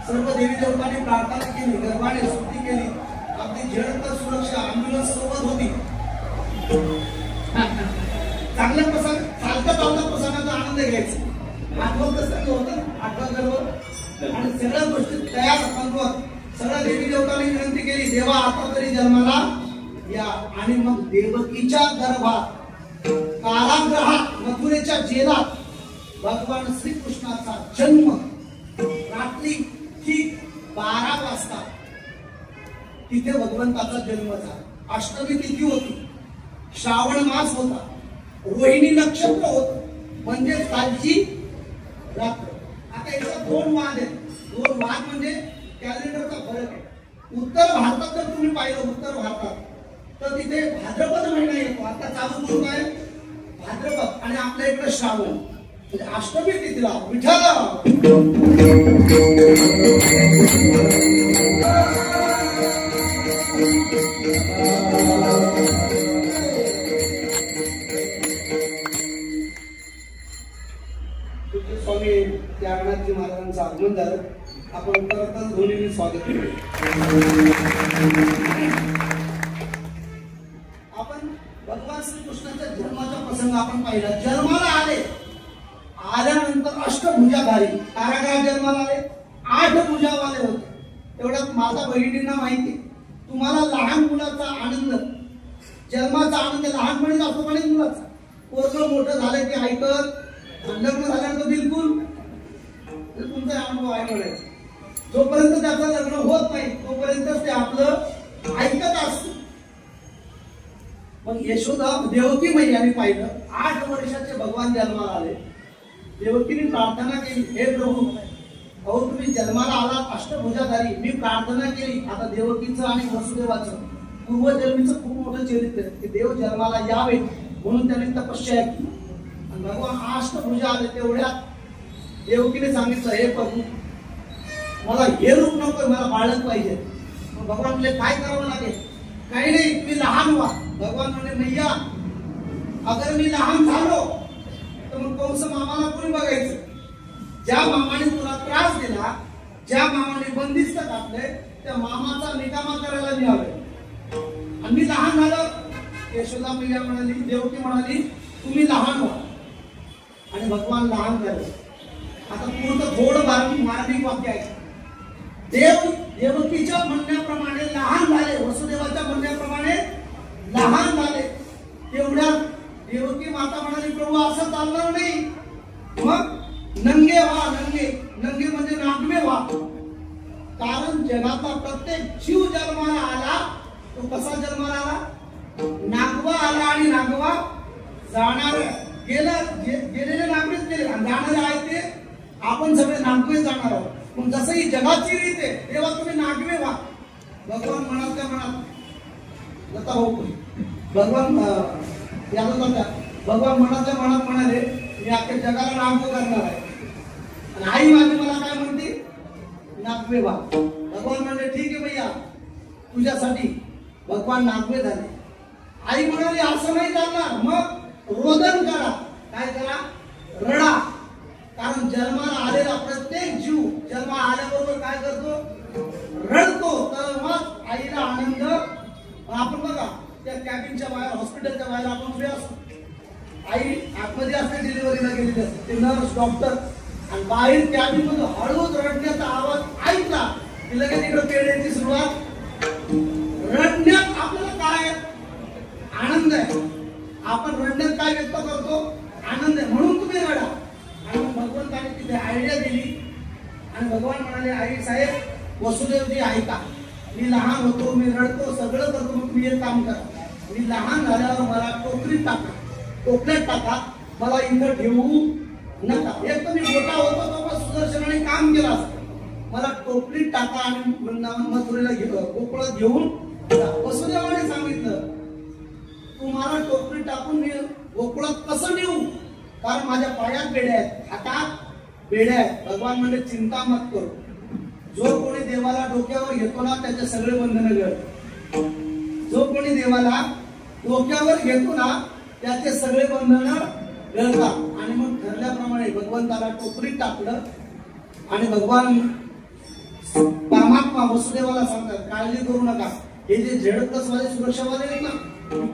सर्व देवी देवतांनी प्रार्थना केली, गर्भाने स्तुती केली. अगदी जड प्लस सुरक्षा, अँब्युलन्स सोबत होती. चांगल्या प्रसंग, चालता चालता प्रसंगाचा आनंद घ्यायचा. 8वा प्रसंग होता, 8वा गर्भ आणि सगळ्या गोष्टी तयार असताना सगळ्या देवी देवतांनी विनंती केली, देवा आता तरी जन्माला या. आणि मग देवकीच्या गर्भात, कारागृहात, मथुरेच्या जेलात भगवान श्रीकृष्णाचा जन्म रात्री ठीक 12 वाजता तिथे भगवंताचा जन्म झाला. अष्टमी तिथी होती, श्रावण मास होता, रोहिणी नक्षत्र होत, म्हणजे कालची रात्र. आता याचा 2 वाद आहेत. 2 वाद म्हणजे कॅलेंडरचा फरक आहे. उत्तर भारतात जर तुम्ही पाहिलं, उत्तर भारतात तर तिथे भाद्रपद महिना येतो. आता चालू करून काय? भाद्रपद. आणि आपल्या इकडे श्रावण. म्हणजे अष्टमी तिथीला विठ्ठल. स्वामी त्यागनाथजी महाराजांचं आगमन झालं. आपण करतच ध्वनीने स्वागत करू. आपण भगवान श्रीकृष्णाच्या जन्माचा प्रसंग आपण पाहिला. जन्माला आले, आल्यानंतर अष्टभुजाधारी कारागृहात जन्माला आले, 8 भुजावाले होते. तेवढ्यात माझ्या बहिणींना माहिती, तुम्हाला लहान मुलाचा आनंद, जन्माचा आनंद लहानपणीच असतो आणि मुलाचा. पोरगं मोठं झालं की ऐकत, लग्न झाल्यानंतर बिलकुल तुमचा अनुभव आहे म्हणायचा. जोपर्यंत त्याचं लग्न होत नाही तोपर्यंतच ते आपलं ऐकत असत. मग यशोदा देवकी मैयाने पाहिलं, 8 वर्षाचे भगवान जन्माला आले. देवकीने प्रार्थना केली, हे प्रभू, अहो तुम्ही जन्माला आलात अष्टभुजाधारी, मी प्रार्थना केली. आता देवकीचं आणि वसुदेवाचं पूर्वजन्मीचं खूप मोठं चरित्र की देव जन्माला यावे म्हणून त्याने तपस्या केली. आणि भगवान अष्टभुजा आले. तेवढ्यात देवकीने सांगितलं, हे प्रभू, मला हे रूप नको, मला बाळक पाहिजे. मग भगवान म्हणले, काय करावं लागेल? काही नाही, तुम्ही लहान व्हा. भगवान म्हणले, मैया, अगर मी लहान झालो तर मग कंस मामाला कोणी बघायचं? ज्या मामाने तुला त्रास दिला, ज्या मामाने बंदिस्त घातले, त्या मामाचा निकामा करायला मी हवे. आणि मी लहान झालो. यशोदा मैया म्हणाली, देवकी म्हणाली, तुम्ही लहान व्हा. आणि भगवान लहान झाले. आता पुढचं थोडं मार्मिक वाक्य आहे. देव देवकीच्या म्हणण्याप्रमाणे लहान झाले, वसुदेवाच्या म्हणण्याप्रमाणे लहान झाले. तेवढ्या देवकी माता म्हणाली, प्रभू असं चालणार नाही, मग नंगे व्हा. नंगे म्हणजे नागवे व्हा. कारण जगाचा प्रत्येक जीव जन्माला आला तो कसा जन्माला आला? नागवा आला. आणि नागवा जाणार गेलेले नागवेच गेले, आणि जाणारे आहेत ते आपण सगळे नागवे जाणार आहोत. मग जसं ही जगाची रीत आहे तेव्हा तुम्ही नागवे व्हा. भगवान म्हणाल लता भाऊ, भगवान मनातल्या मनात म्हणाले, मी अख्ख्या जगाला नागवे करणार आहे. आणि आई माझी मला काय म्हणते? नागवे व्हा. भगवान म्हणले, ठीक आहे भैया, तुझ्यासाठी. भगवान नागवे झाले. आई म्हणाली, असं नाही चालणार, मग रोदन करा. काय करा? रडा. कारण जन्माला आलेला प्रत्येक जीव जन्माला आल्याबरोबर काय करतो? रडतो. तर मग आईला आनंद. आपण बघा, त्या कॅबिनच्या बाहेर, हॉस्पिटलच्या बाहेर आपण उभे असतो, आई आतमध्ये असते, डिलिव्हरीला गेलेली असते, ते नर्स, डॉक्टर, आणि बाहेर कॅबिन मध्ये हळूच रडण्याचा आवाज ऐकला की लगेच इकडे पेढ्याची सुरुवात. रडण्यात आपल्याला काय आनंद आहे. आपण रडण्यात काय व्यक्त करतो? आनंद आहे. म्हणून तुम्ही रडा. आणि भगवंताने तिथे आयडिया दिली. आणि भगवान म्हणाले, आई साहेब, वसुदेवजी ऐका, मी लहान होतो, मी रडतो, सगळं करतो, मग तुम्ही एक काम करा, मी लहान झाल्यावर मला टोकरीत टाका, टोपल्यात टाका, मला इथं ठेवू नका. एक तर मी मोठा होतो तो सुदर्शनाने काम केलं असतं, मला टोपलीत टाका आणि मथुरेला गोकुळात घेऊन. वसुदेवाने सांगितलं, तुम्हाला टोपलीत टाकून मी गोकुळात कसं नेऊ? कारण माझ्या पायात बेड्या आहेत, हातात बेड्या आहेत. भगवान म्हणजे चिंता मत करू. जो कोणी देवाला डोक्यावर घेतो ना त्याचे सगळे बंधन गळतात. जो कोणी देवाला डोक्यावर घेतो ना त्याचे सगळे बंधन गळतात. आणि मग ठरल्याप्रमाणे भगवंताला टोपलीत टाकलं. आणि भगवान परमात्मा वसुदेवाला सांगतात, काळजी करू नका, हे जे झेडप्लसवाले सुरक्षावाले आहेत ना,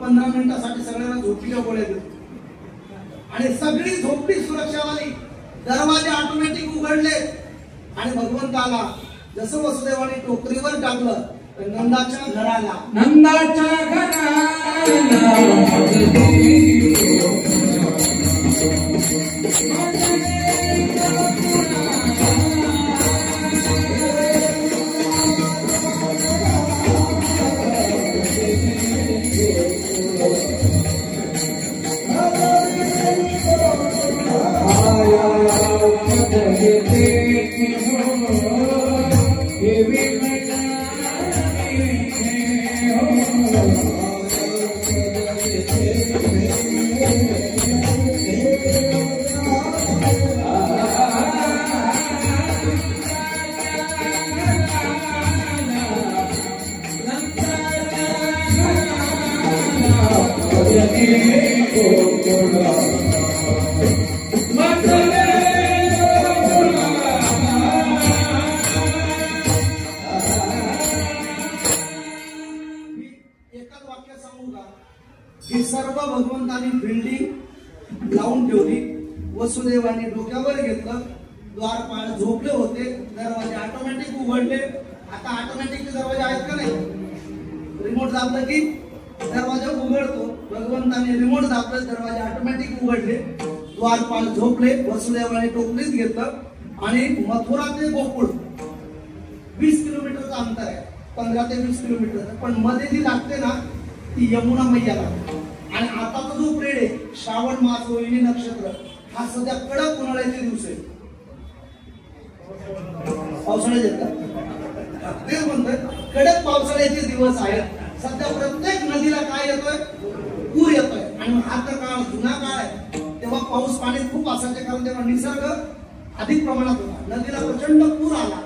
15 मिनिटासाठी सगळ्यांना झोपीच्या गोळ्या देतो. आणि सगळी झोपडी सुरक्षावाली, दरवाजे ऑटोमॅटिक उघडले. आणि भगवंताला जसं वसुदेवाने टोकरीवर टाकलं तर नंदाच्या घराला वसुदेवाने डोक्यावर घेतलं, द्वारपाळ झोपले होते, दरवाजे ऑटोमॅटिक उघडले. आता ऑटोमॅटिक दरवाजे आहेत का नाही, रिमोट दाबलं की दरवाजा उघडतो. भगवंताने रिमोट दाबलं, दरवाजे ऑटोमॅटिक उघडले, द्वारपाळ झोपले. वसुदेवाने टोपलीत घेतलं आणि मथुरा ते गोकुळ 20 किलोमीटरचं अंतर आहे, 15 ते 20 किलोमीटर. पण मध्ये जी लागते ना ती यमुना मैया लागते. आणि आताचा जो पिरियड आहे श्रावण मास, रोहिणी नक्षत्र, हा सध्या कडक उन्हाळ्याचे दिवस आहे. पावसाळ्याचे तेच म्हणतोय, कडक पावसाळ्याचे दिवस आहेत. सध्या प्रत्येक नदीला काय येतोय, पूर येतोय. आणि हा तर काळ जुना काळ आहे, तेव्हा पाऊस पाणी खूप असायचे, कारण तेव्हा निसर्ग अधिक प्रमाणात होता. नदीला प्रचंड पूर आला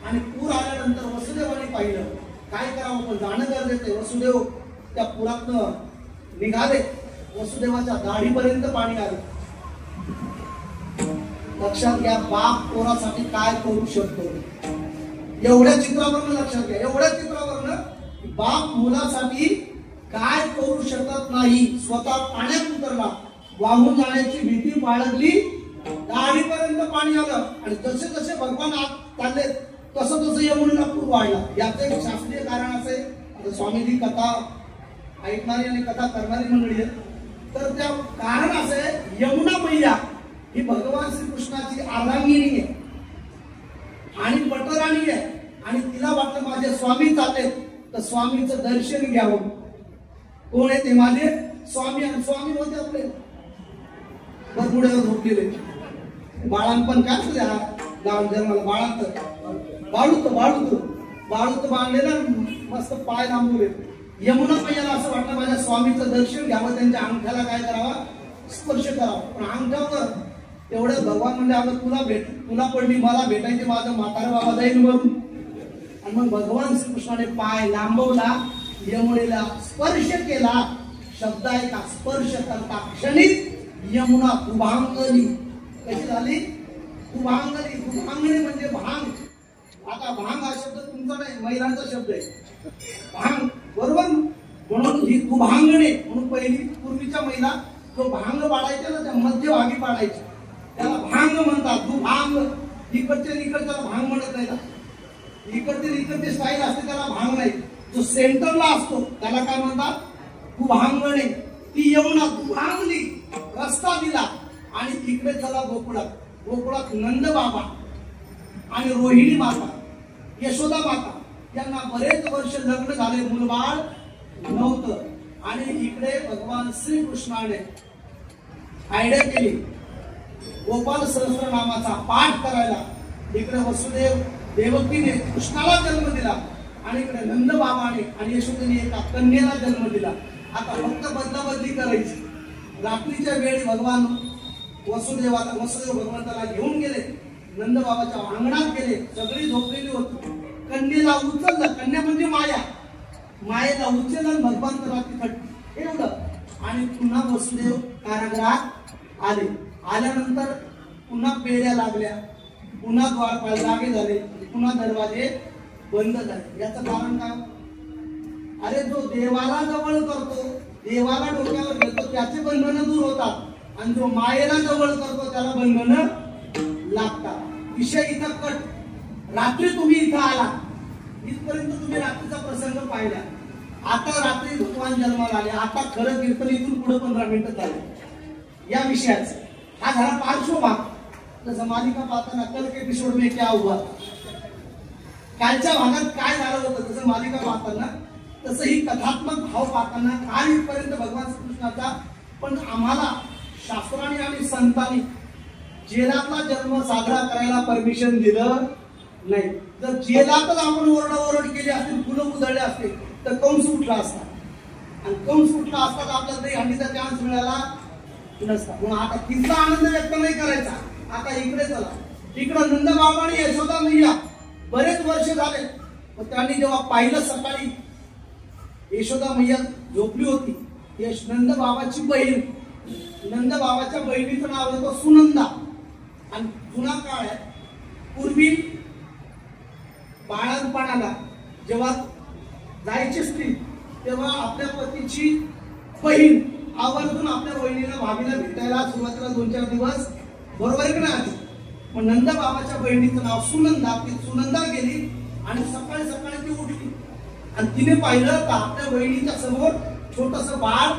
आणि पूर आल्यानंतर वसुदेवाने पाहिलं काय करावं, पण जाणं गरजेचं आहे. वसुदेव त्या पुरातनं निघाले, वसुदेवाच्या दाढीपर्यंत पाणी आलं. लक्षात घ्या, बाप पोरासाठी काय करू शकतो. एवढ्या चित्रावरनं लक्षात घ्या, एवढ्या चित्रावरनं बाप मुलासाठी काय करू शकत नाही. स्वतः पाण्यात उतरला, वाहून जाण्याची भीती बाळगली, दाढीपर्यंत पाणी आलं. आणि जसे जसे भगवान आत चालले तसं तसं यमुनेला पूर वाढला. याचं एक शास्त्रीय कारण असे, आता स्वामीजी कथा ऐकणारी आणि कथा करणारी मंडळी आहे, तर त्या कारण असे, यमुना मैया ही भगवान श्रीकृष्णाची अर्धांगिनी आहे आणि पटराणी आहे. आणि तिला वाटलं माझे स्वामी चालले तर स्वामीचं दर्शन घ्यावं. कोण आहे ते, माझे स्वामी. आणि स्वामी होते आपले बरमुड्यावर झोपलेले. बाळांपण काय असते गाव जन्माला, बाळांत बाळूत बांधलेलं, मस्त पाय लांबवले. यमुना मैयाला असं वाटलं माझ्या स्वामीचं दर्शन घ्यावं, त्यांच्या अंगठ्याला काय करावं, स्पर्श करावा. पण अंगठ्यावर एवढं भगवान म्हणजे अगं तुला पडली, मला भेटायचे, माझं म्हातारा बाबा जाईल म्हणून. आणि मग भगवान श्रीकृष्णाने पाय लांबवला, यमुनेला स्पर्श केला. शब्द आहे का, स्पर्श करता क्षणिक यमुना उभांगली. कशी झाली, उभांगली. उभांगली म्हणजे भांग. आता भांग हा शब्द तुमचा नाही, महिलांचा शब्द आहे भांग, बरोबर. म्हणून ही दुभांगणे, म्हणून पहिली पूर्वीच्या महिला जो भांग पाडायच्या ना त्या मध्यभागी पाडायच्या, त्याला भांग म्हणतात. दुभांग. इकडचे इकडच्याला भांग म्हणत नाही ना, इकडचे स्टाईल असते त्याला भांग नाही. जो सेंटरला असतो त्याला काय म्हणतात, दुभांगणे. ती यमुना दुभांगली, रस्ता दिला. आणि इकडे चला गोकुळात. गोकुळात नंद बाबा आणि रोहिणी माता, यशोदा माता यांना बरेच वर्ष लग्न झाले, मुलबाळ नव्हतं. आणि इकडे भगवान श्रीकृष्णाने आयडिया केली गोपाल सहस्रनामाचा पाठ करायला. इकडे वसुदेव देवकीने कृष्णाला जन्म दिला आणि इकडे नंद बाबाने आणि यशोदेने एका कन्येला जन्म दिला. आता फक्त बदलाबदली करायची. रात्रीच्या वेळी भगवान वसुदेव भगवंताला घेऊन गेले, नंद बाबाच्या अंगणात गेले. सगळी झोपलेली होती. कन्येला उचललं, कन्या म्हणजे माया, मायेला उचललं भगवंत रात्री एवढं. आणि पुन्हा वसुदेव कारागृहात आले. आल्यानंतर पुन्हा पेढ्या लागल्या, पुन्हा द्वारपाळ जागे झाले, पुन्हा दरवाजे बंद झाले. याचं कारण काय, अरे जो देवाला जवळ करतो, देवाला डोक्यावर घेतो त्याचे बंधनं दूर होतात. आणि जो मायेला जवळ करतो त्याला बंधनं लागतात. विषय इथं कट. रात्री तुम्ही इथं आला, इथपर्यंत तुम्ही रात्रीचा प्रसंग पाहिला. आता रात्री भगवान जन्माला आले. आता खरं कीर्तन इथून पुढे 15 मिनिटं झाले या विषयाचं. हा झाला पार्श्वभाग. जसं मालिका पाहताना कल के एपिसोड में क्या हुआ, कालच्या भागात काय झालं होतं, तसं मालिका पाहताना तसं ही कथात्मक भाव पाहताना काल इथपर्यंत भगवान श्रीकृष्णाचा. पण आम्हाला शास्त्राने आणि संतांनी जेलातला जन्म साजरा करायला परमिशन दिलं नाही. जर जेलातच आपण ओरडाओरड केली असतील, फुलं उधळले असतील तर कंस उठला असता. आणि कंस उठला असता तर आपल्याला तरी हंडीचा चान्स मिळाला नसता. म्हणून आता तिथला आनंद व्यक्त नाही करायचा. आता इकडे चला. इकडं नंद बाबा आणि यशोदा मैया बरेच वर्ष झाले. त्यांनी जेव्हा पाहिलं सकाळी यशोदा मैया झोपली होती, नंद बाबाची बहीण, नंद बाबाच्या बहिणीचं नाव होतं सुनंदा. आणि जुना काळ आहे, पूर्वी बाळांपणाला जेव्हा जायची स्त्री तेव्हा आपल्या पतीची बहीण आवर्जून आपल्या बहिणीला भाभीला भेटायला सुरुवातीला 2-4 दिवस बरोबर आहे की नाही? मग नंद बाबाच्या बहिणीचं नाव सुनंदा. ती सुनंदा गेली आणि सकाळी सकाळी ती उठली आणि तिने पाहिलं तर आपल्या बहिणीच्या समोर छोटस बाळ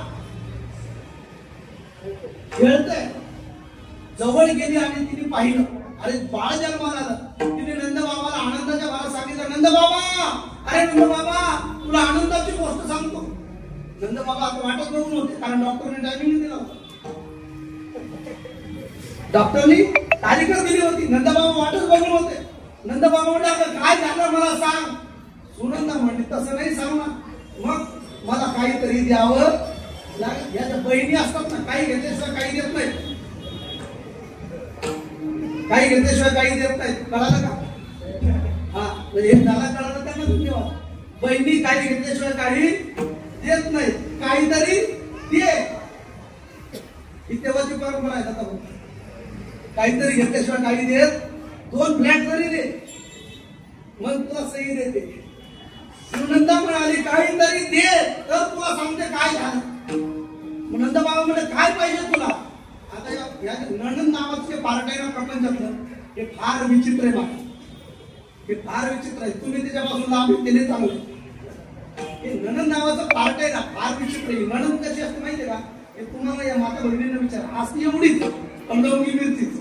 खेळतंय. जवळ गेली आणि तिने पाहिलं, अरे बाळ जन्माला आलं. तिने नंद बाबाला आनंदाच्या भरात सांगितलं, नंद बाबा, अरे नंद बाबा, तुला आनंदाची गोष्ट सांगतो. नंद बाबा आता वाटत बघून होते, कारण डॉक्टरने टायमिंग दिला होता. डॉक्टरनी तारीखच दिली होती. नंद बाबा वाटच बघून होते. नंद बाबा म्हटलं, काय झालं मला सांग. सुनंदा म्हणली, तसं नाही सांगणार, मग मला काहीतरी द्यावं. याच्या बहिणी असतात ना, काही घेतल्याशिवाय काही देत नाही, काही घेतल्याशिवाय काही देत नाही. कळालं का? हा, हे त्याला कळालं त्यांना धन्यवाद. बहिणी काही घेतल्याशिवाय काही देत नाही, काहीतरी दे. ही तेव्हाची परंपरा आहे. आता काहीतरी घेतल्याशिवाय काही देत, 2 फ्लॅट तरी दे, मग तुला सही देते. सुनंदा म्हणाली, काहीतरी दे तर तुला सांगते काय झालं. नंद बाबा म्हणजे काय पाहिजे तुला. आता या नणंद नावाचे पार्ट आहे ना प्रपंचातलं, हे फार विचित्र आहे. बाबा हे फार विचित्र आहे. तुम्ही त्याच्यापासून लाभ केले चांगले. हे नणंद नावाचं पार्ट आहे ना, फार विचित्र आहे. नणंद कशी असते माहितीये का? हे तुम्हाला या माता बहिणींना विचार. असती एवढीच अंडवंगी मिरचीच,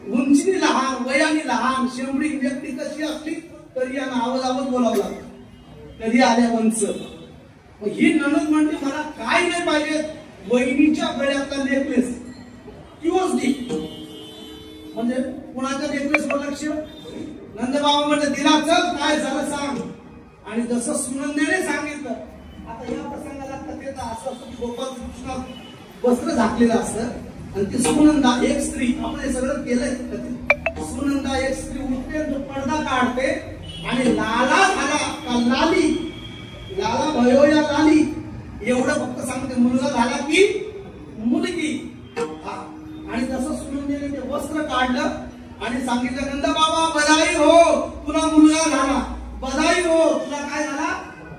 उंचीने लहान, वयाने लहान, शेंबडी व्यक्ती कशी असली तरी या नावाजावत बोलावं लागतं. कधी आल्या वंच. ही नणंद म्हणते, मला काय नाही पाहिजे, बहिणीच्या गळ्यातला नेकलेस किंवाच दे. म्हणजे कुणाच्या नेकलेसवर लक्ष. नंदबाबा म्हणजे दिला, चल काय झालं सांग. आणि जसं सुनंदेने सांगितलं. आता या प्रसंगाला कथेचा असं असतं की गोपाल कृष्णात वस्त्र झाकलेलं असतं आणि ती सुनंदा एक स्त्री, आपण हे सगळं केलंय. सुनंदा एक स्त्री उठते, तो पडदा काढते आणि लाला झाला का लाली, लाला भयो या लाली, एवढं फक्त सांगते. मुलगा झाला की मुलगी. आणि तसं सुनंदेने ते वस्त्र काढलं आणि सांगितलं, नंद बाबा बधाई हो, तुला मुलगा झाला. बधाई हो, तुला काय झाला,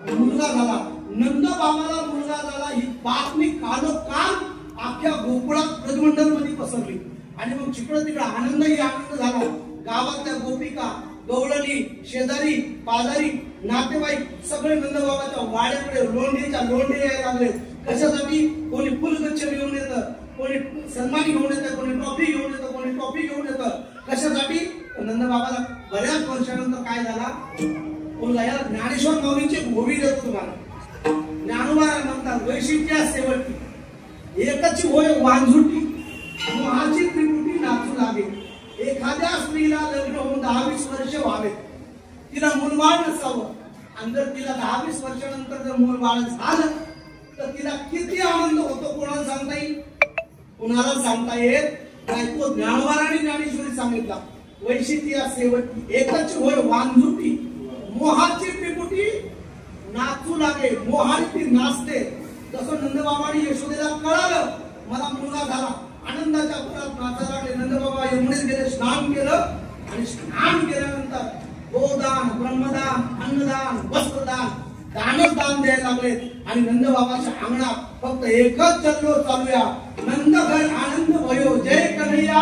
मुलगा झाला. नंद बाबाला मुलगा झाला ही बातमी कालोकाल अख्ख्या गोकुळात ब्रजमंडल मध्ये पसरली. आणि मग जिकडं तिकडं आनंदही आनंद झाला. गावातल्या गोपिका, गवळणी, शेजारी, पाजारी, नातेवाईक सगळे नंदबाबाच्या वाड्याकडे लोंढे यायला लागले. कशासाठी? कोणी फुलगच्छ घेऊन येतं, कोणी सन्मान घेऊन येतं, कोणी ट्रॉफी घेऊन येतं, कोणी ट्रॉफी घेऊन येतं. कशासाठी? नंदबाबाला बऱ्याच वर्षानंतर काय झाला, मुलगा. याला ज्ञानेश्वर माऊलींची भोवी देतो तुम्हाला. ज्ञानोबा म्हणतात, वैशिष्ट्य शेवटी एकच होय वांझुटी, मोहाची त्रिपुटी नाचू लागे. एखाद्या स्त्रीला लग्न होऊन 10-20 वर्ष व्हावे, तिला मूलबाळ नसावं. आणि जर तिला 10-20 वर्षानंतर जर मूलबाळ झालं तर तिला किती आनंद होतो, कोणाला सांगता येईल? कुणाला सांगता येत नाही. तो ज्ञानोबाराणी ज्ञानेश्वरी सांगितला, वैशिष्ट्य शेवटी एकच होय वांझुटी, मोहाची त्रिपुटी नाचू लागे. मोहाने ती नाचते. तसं नंदबाबांनी यशोदेला कळालं, मला मुलगा झाला. आनंदाच्या पुरात नाचायला लागले. नंदबाबा यमुनेत गेले, स्नान केलं आणि स्नान केल्यानंतर गोदान, ब्रह्मदान, अन्नदान, वस्त्रदान, दानच दान द्यायला लागले. आणि नंदबाबाच्या अंगणात फक्त एकच जल्लोष चालूया, नंद घर आनंद भयो जय कन्हैया.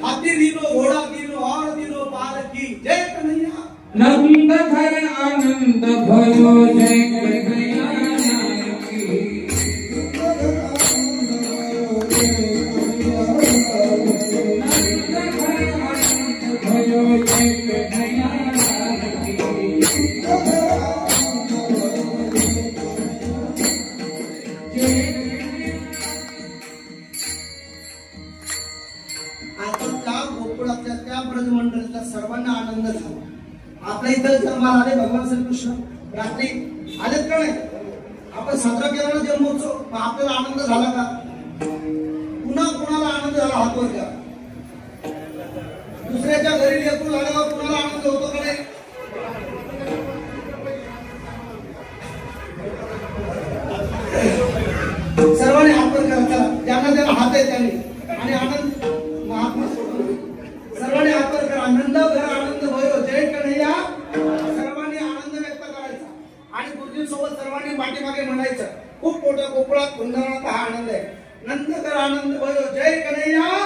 हाती दिलो, घोडा दिलो, और दिलो पालकी जय कन्हैया. नंद घर आनंद भयो जय कन्हैया. सर्वांना आनंद झाला. आपल्या इथं जन्माला आले भगवान श्रीकृष्ण, रात्री आलेत का नाही? आपण साजरा केला ना जन्मोत्सव, आपल्याला आनंद झाला का? पुन्हा कुणाला आनंद झाला हात वर द्या. दुसऱ्याच्या घरी लेकरू झाल्यावर कुणाला आनंद होतो का नाही? सर्वांनी हात वर करा. चला, ज्यांना ज्यांना हात आहे त्यांनी. आणि आनंद महात्मा सर्वांनी हात वर करा. नंद घर आनंद भयो जय कन्हैया. सर्वांनी आनंद व्यक्त करायचा आणि गुरुजींसोबत सर्वांनी पाठीमागे म्हणायचं. खूप मोठ्या गोकुळात गुंजावणारा हा आनंद आहे. नंद घर आनंद भयो जय कन्हैया.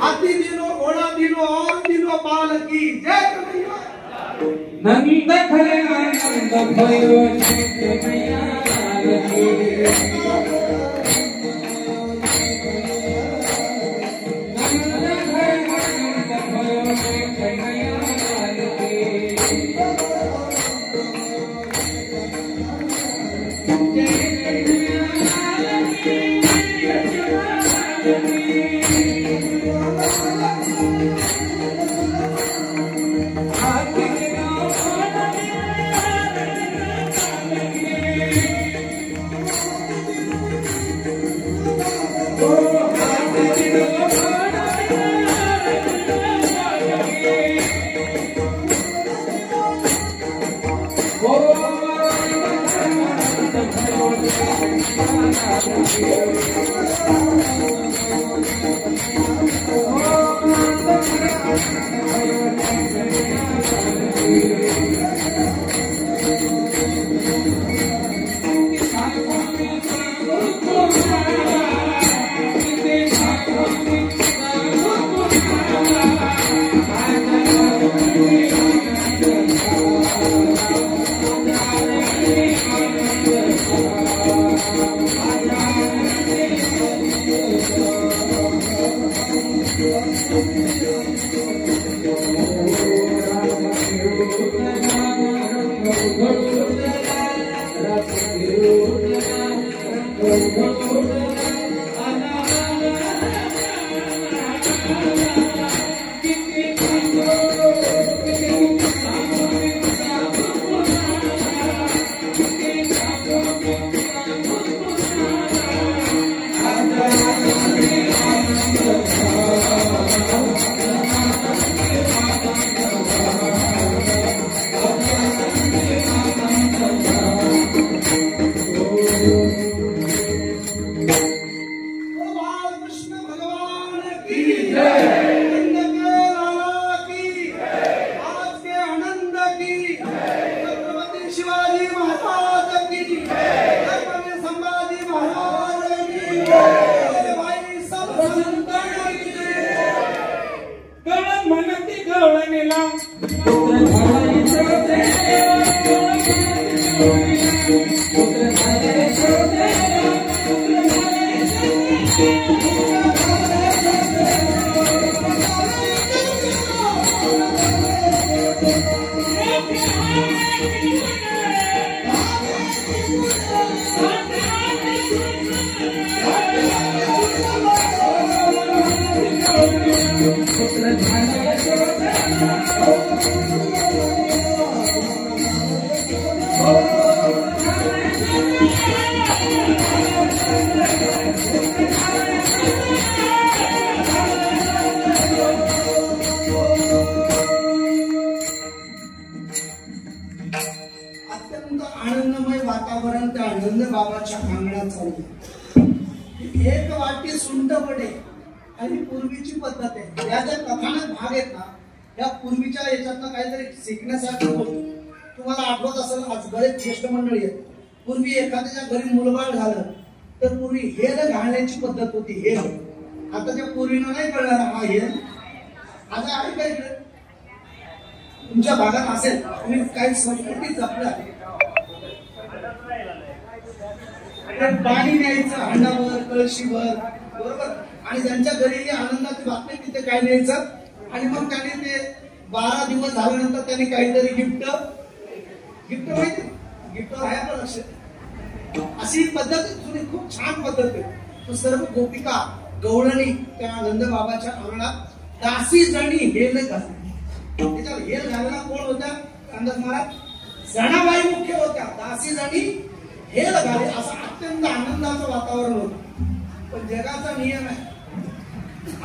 हाथी दिलो, घोड़ा दिलो और दिलो बाल की जय कन्हैया। नंद खरे आनंद भयो जय कन्हैया लाल की। आनंदमय वातावरण त्या आनंद बाबाच्या अंगणात चालू। एक वाटी सुंठ पडे आणि पूर्वीची पद्धत आहे। या ज्या कथानक भाग आहेत ना, या पूर्वीच्या याच्यातनं काहीतरी शिकण्यासाठी तुम्हाला आठवत असेल, आज बरेच ज्येष्ठ मंडळी आहेत, पूर्वी एखाद्याच्या घरी मुलबाळ झालं तर पूर्वी हेल घालण्याची पद्धत होती। हेल आता त्या पूर्वीनं नाही कळणार हा हेल आता आहे का इकडे तुमच्या भागात असेल, तुम्ही काही संस्कृती जपल्या पाणी न्यायचं हंडावर कळशीवर बरोबर, आणि त्यांच्या घरी आनंदाची बातमी तिथे काय न्यायचं, आणि मग त्याने ते 12 दिवस झाल्यानंतर त्यांनी काहीतरी गिफ्ट माहिती गिफ्ट आहे आपलं लक्ष, अशी पद्धत जुनी खूप छान पद्धत आहे। तो सर्व गोपिका गवळणी त्या आनंद बाबाच्या अंगणात दासी जणी हेल घालतात। त्याच्यावर हेल घालायला कोण होत्या अंदाज महाराज, जणाबाई मुख्य होत्या, दासी जणी हेल घाले, असं अत्यंत आनंदाचं वातावरण होतं। पण जगाचा नियम आहे,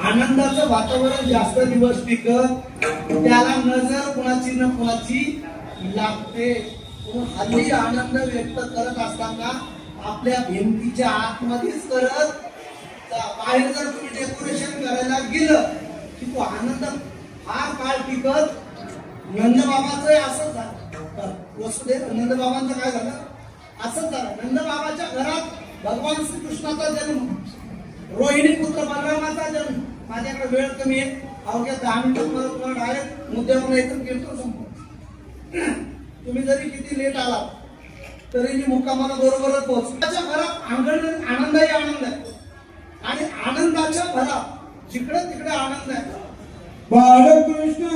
आनंदाचं वातावरण जास्त दिवस टिकत त्याला नजर कुणाची न कुणाची लागते। हल्ली आनंद व्यक्त करत असताना आपल्या भिंतीच्या आतमध्येच करत, बाहेर जर तुम्ही डेकोरेशन करायला गेलं की तो आनंद फार काळ टिकत। नंदबाबाचं असंच झालं, वसुदेव नंदबाबांचं काय झालं असंच झालं। नंदबाबाच्या घरात भगवान श्रीकृष्णाचा जन्म, रोहिणी पुत्र बलरामाचा जन्म, माझ्याकडे वेळ कमी आहे. अवघ्या 10 मिनिटात मला तुम्हाला डायरेक्ट मुद्द्यावर यायचं कीर्तन संपतो. तुम्ही जरी किती लेट आला तरी मी मुक्कामाला बरोबरच पोहोचण्याच्या भरात आनंदही आनंद आहे आणि आनंदाच्या भरात जिकडे तिकडे आनंद आहे. बाळकृष्ण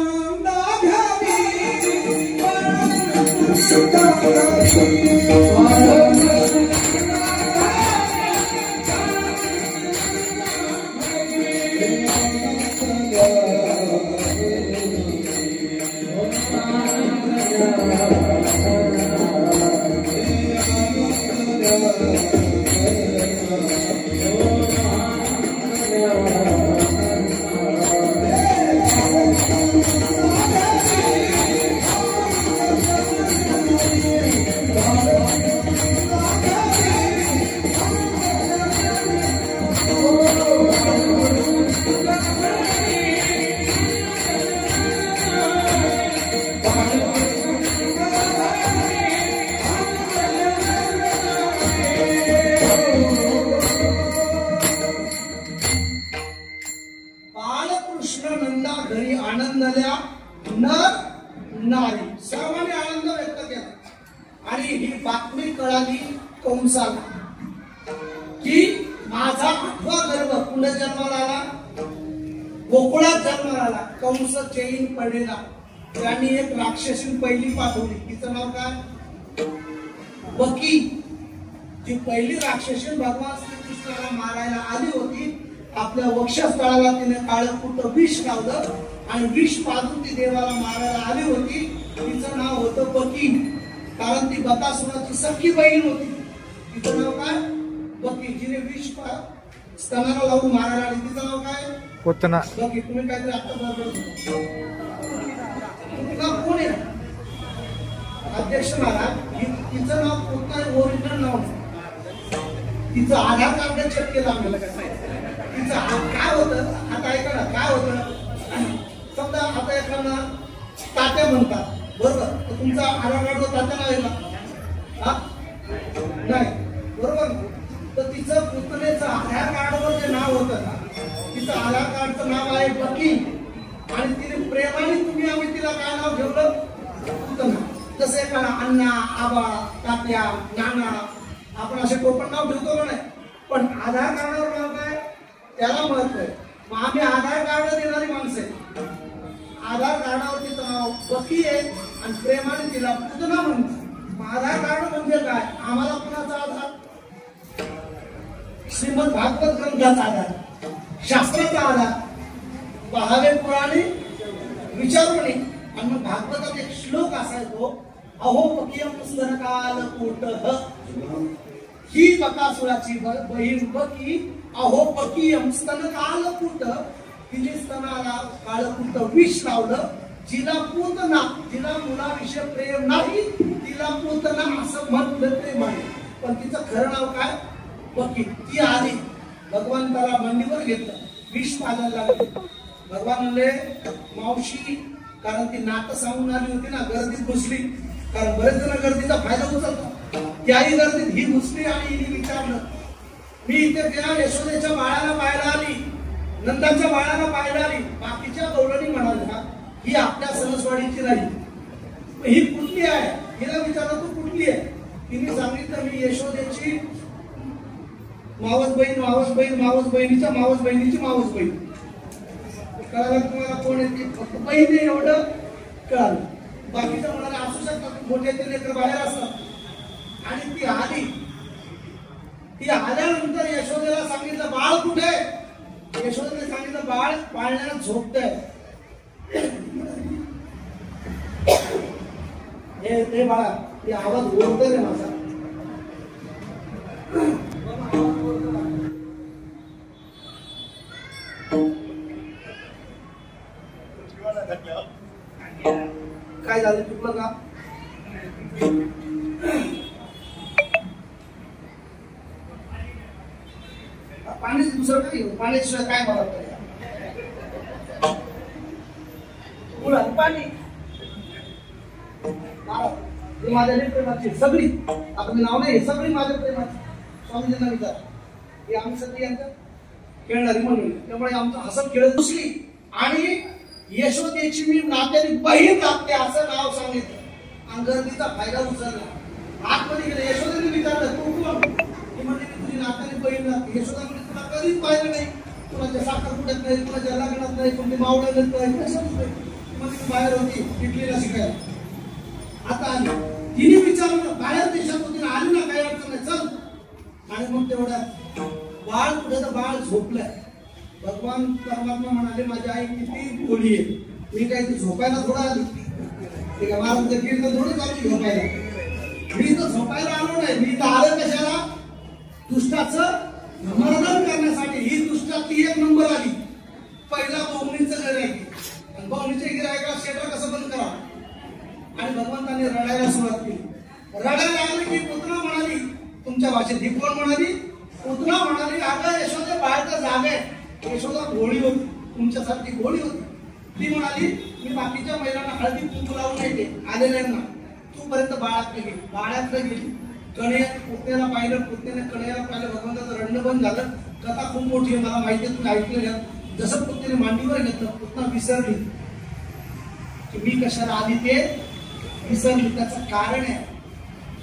त्यांनी एक राक्षसी पहिली पाठवली. तिचं नाव काय? बकी. जी पहिली राक्षसी भगवान श्रीकृष्णाला मारायला आली होती, आपल्या वक्षस्थळाला तिने काळं कुठं विष लावलं आणि विष पाजून ती देवाला मारायला आली होती. तिचं नाव होतं बकी, कारण ती बकासुराची सख्खी बहीण होती. तिचं नाव काय? बकी. जिने विष स्तनाला लावून मारायला आली. तिचं नाव काय? पुतना. बकी. तुम्ही काहीतरी आता बरोबर कोण आहे? अध्यक्ष महाराज. तिचं नाव पुतना ओरिजिनल नाव. तिचं आधार कार्ड चेक केलं आम्ही. तिचं काय होतं आता ऐका ना, काय होतं समजा आता एखादा तात्या म्हणतात, बरोबर, तर तुमचा आधार कार्ड तात्या नाव आहे का? नाही, बरोबर. तर तिचं पुतणेचं आधार कार्डवर जे नाव होतं ना, तिचं आधार कार्डचं नाव आहे बकी आणि तिने प्रेमाने तुम्ही आम्ही तिला काय नाव ठेवलं? पुतना. जसं एखादा अण्णा, आबा, तात्या, नाना आपण असे टोपण नाव ठेवतो का नाही, पण आधार कार्डावर नाव काय त्याला महत्व आहे. मग आम्ही आधार कार्ड देणारी माणसं आहे. आधार कार्डावर तिचं नाव बकी आहे आणि प्रेमाने तिला पुतना म्हणतात. आधार कार्ड म्हणजे काय? आम्हाला कुणाचा आधार? श्रीमद भागवत ग्रंथाचा आधार, शास्त्राचा आधार, पहावे पुराणे विचारणे. आणि मग भागवतात एक श्लोक असा येतो, अहो पकियम स्तनकाल कुटः. ही बकासुराची बहीण बकी, अहो पकियम स्तनकाल कुटः. तिने स्तनाला काळकुट विष लावलं. जिला पूतना, जिला मुलाविषयी प्रेम नाही तिला पूतना असं म्हटलं प्रेमाने, पण तिचं खरं नाव काय? बकी. ती आली, भगवंताला मांडीवर घेतलं, विष पाजायला लागली. भगवान म्हणले मावशी, कारण ती नातं सांगून आली होती ना, गर्दीत घुसली. कारण बरेच जण गर्दीचा फायदा उचलतात. त्याही गर्दीत ही घुसली आणि हिने विचारलं, मी इथे त्या यशोदेच्या बाळाला पाहायला आली, नंदाच्या बाळाला पाहायला आली. बाकीच्या गौरणी म्हणाल्या ही आपल्या सणसवाडीची नाही, ही कुठली आहे? हिला विचारलं तू कुठली आहे? तिने सांगितलं मी यशोदेची मावस बहीण, मावस बहीण, मावस बहिणीच्या मावस बहिणीची मावस बहीण. कळालं तुम्हाला कोण येते? फक्त बहीण एवढं कळालं. बाकीच्या मुलाला असू शकतात, मोठे ते लेकर बाहेर असतात. आणि ती आली, ती आल्यानंतर यशोदेला सांगितलं बाळ कुठे? यशोदेने सांगितलं बाळ पाळण्याला झोपतंय. हे बाळा, हे आवाज बोलतोय रे माझा. काय झालं? चुकलं का? पाणी दुसरं काही पाण्याशिवाय काय मला पाणी माझ्या प्रेमाची सगळी, आता मी नाव नाही, सगळी माझ्या प्रेमाची. स्वामीजींना विचार, हे आम्ही सगळी यांचं खेळणारी मंडळी. त्यामुळे आमचं हसत खेळत बसली आणि यशोदेची मी नात्याने बहीण लागते असं नाव सांगितलं आणि गर्दीचा फायदा उचलला. आतमध्ये गेले. यशोदेने विचारलं तू कोण? ती म्हणते की तुझी नात्याने बहीण लागते. यशोदा म्हणजे तुला कधीच पाहिलं नाही, तुला साखरपुड्यात नाही, तुला लग्नात नाही, कोणते मावळ्यात नाही, कशाच नाही. म्हणजे ती बाहेर होती इटलीला शिकायला. आता आली. तिने विचारलं बाहेर देशात होती आली ना, काही अडचण नाही, चल. आणि मग तेवढ्यात बाळ कुठे तर बाळ झोपलंय. भगवान परमात्मा म्हणाले माझी आई किती बोली आहे, मी काही ती झोपायला थोडा आली. ठीक आहे, मला कीर्तन थोडी चालू झोपायला. मी तर झोपायला आलो नाही, मी तर आलं कशाला? दुष्टाचं मर्दन करण्यासाठी. ही दुष्टातली एक नंबर आली. पहिला बहुणीचं गिरायक आणि बहुणीच्या गिरायकाला शेटर कसं बंद करावं. आणि भगवंताने रडायला सुरुवात केली. रडायला लागली की पुतना म्हणाली, तुमच्या भाषेत ही कोण म्हणाली? पुतना म्हणाली अगं यशोदा बाहेरचा जागा आहे. यशोदा भोळी होती, तुमच्यासारखी भोळी होती. ती म्हणाली मी बाकीच्या महिलांना हळदी कुंकू लावून येते आलेल्यांना, तू पर्यंत बाळाकडे गेली. बाळाकडे गेली, कणयात पुतण्याला पाहिलं, पुतण्याने कणयाला पाहिलं. भगवंताचं रडणं बंद झालं. कथा खूप मोठी आहे, मला माहिती आहे, तुम्ही ऐकलेलं. जसं पुतण्याने मांडीवर घेतलं, पुतना विसरली की मी कशाला आली ते विसरली. त्याचं कारण आहे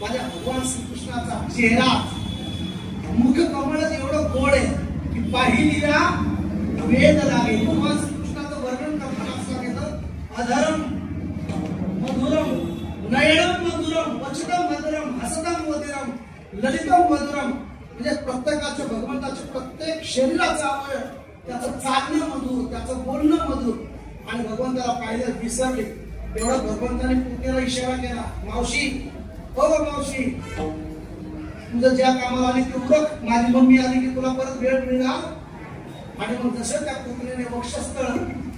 माझ्या भगवान श्रीकृष्णाचा चेहरा, मुख कमळच एवढं गोड आहे की पाहिलीला वेद लागे. भगवान श्रीकृष्णाचं वर्णन करताना असं सांगितलं अधरम मधुरम नयनम मधुरम वचनम मधुरम हसतम मधुरम ललितम मधुरम. म्हणजे प्रत्येकाच्या भगवंताच्या प्रत्येक शरीराचा आवड, त्याचं चालणं मधुर, त्याचं बोलणं मधुर. आणि भगवंताला पाहिलं विसरले. तेवढं भगवंताने पुतण्याला इशारा केला, मावशी हो मावशी तुझं ज्या कामाला आली ते उरक, माझी मम्मी आली की तुला परत वेळ मिळणार. आणि मग जसं त्या पुतण्याने वक्षस्थळ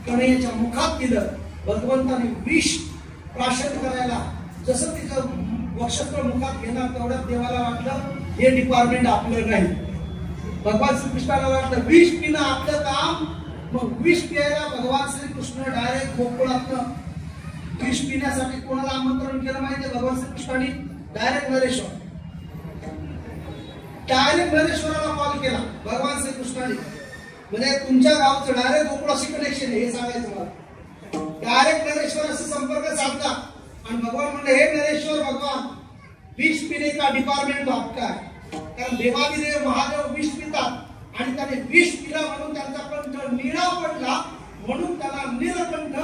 कणयाच्या मुखात दिलं, भगवंताने विष प्राशन करायला जसं तिचं वक्षस्थळ मुखात घेणार तेवढ्यात देवाला वाटलं हे डिपार्टमेंट आपलं नाही. भगवान श्रीकृष्णाला वाटलं विष पिणं आपलं काम. मग विष प्यायला भगवान श्रीकृष्ण डायरेक्ट गोकुळातनं विष पिण्यासाठी कोणाला आमंत्रण केलं माहितीये? भगवान श्रीकृष्णाने डायरेक्ट नरेश्वराला कॉल केला भगवान श्रीकृष्णाने. म्हणजे तुमच्या गावचं डायरेक्ट गोकुळाशी कनेक्शन आहे हे सांगायचं मला. डायरेक्ट नरेश्वराशी संपर्क साधला आणि भगवान म्हणले हे नरेश्वर भगवान विष पिणे का डिपार्टमेंट आपका है. कारण देवादिदेव महादेव विष पितात आणि त्याने विष पिला म्हणून त्यांचा कंठ निळा पडला, म्हणून त्याला नीलकंठ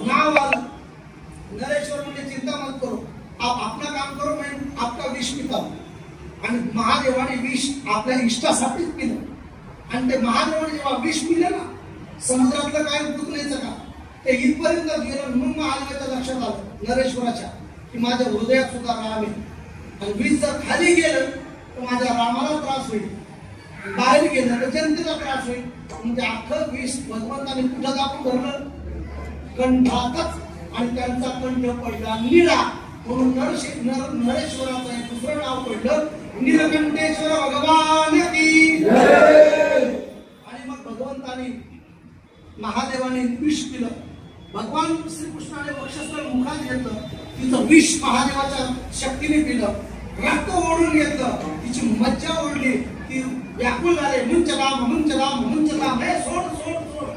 नाव आलं. नरेश्वर म्हणजे चिंता मत करो, आप अपना काम करो, मैं आपका विष पिता. आणि महादेवाने विष आपल्या इष्टासाठीच पिलं. आणि ते महादेवाने जेव्हा विष पिलं ना, समुद्रातलं काय पुतण्याचं का ते इथपर्यंत गेलं. मग महादेवाच्या लक्षात आलं नरेश्वराच्या की माझ्या हृदयात सुद्धा राम आहे. आणि विष जर खाली गेलं तर माझ्या रामाला त्रास होईल, बाहेर गेलं तर जनतेला त्रास होईल. म्हणजे अख्खं विष भगवंताने कुठं दाखवून धरलं? कंठातच. आणि त्यांचा कंठ पडला निळा, म्हणून नरेश्वराचं एक दुसरं नाव पडलं नीलकंठेश्वर भगवान की. आणि मग भगवंताने महादेवाने विष पिलं. भगवान श्रीकृष्णाने वक्षस्थळ मुखात घेतलं, तिचं विष महादेवाच्या शक्तीने पिलं, रक्त ओढून घेतलं, तिची मज्जा ओढली, ती व्याकुळ झाले. मुंचलाम हे सोड सोड सोड.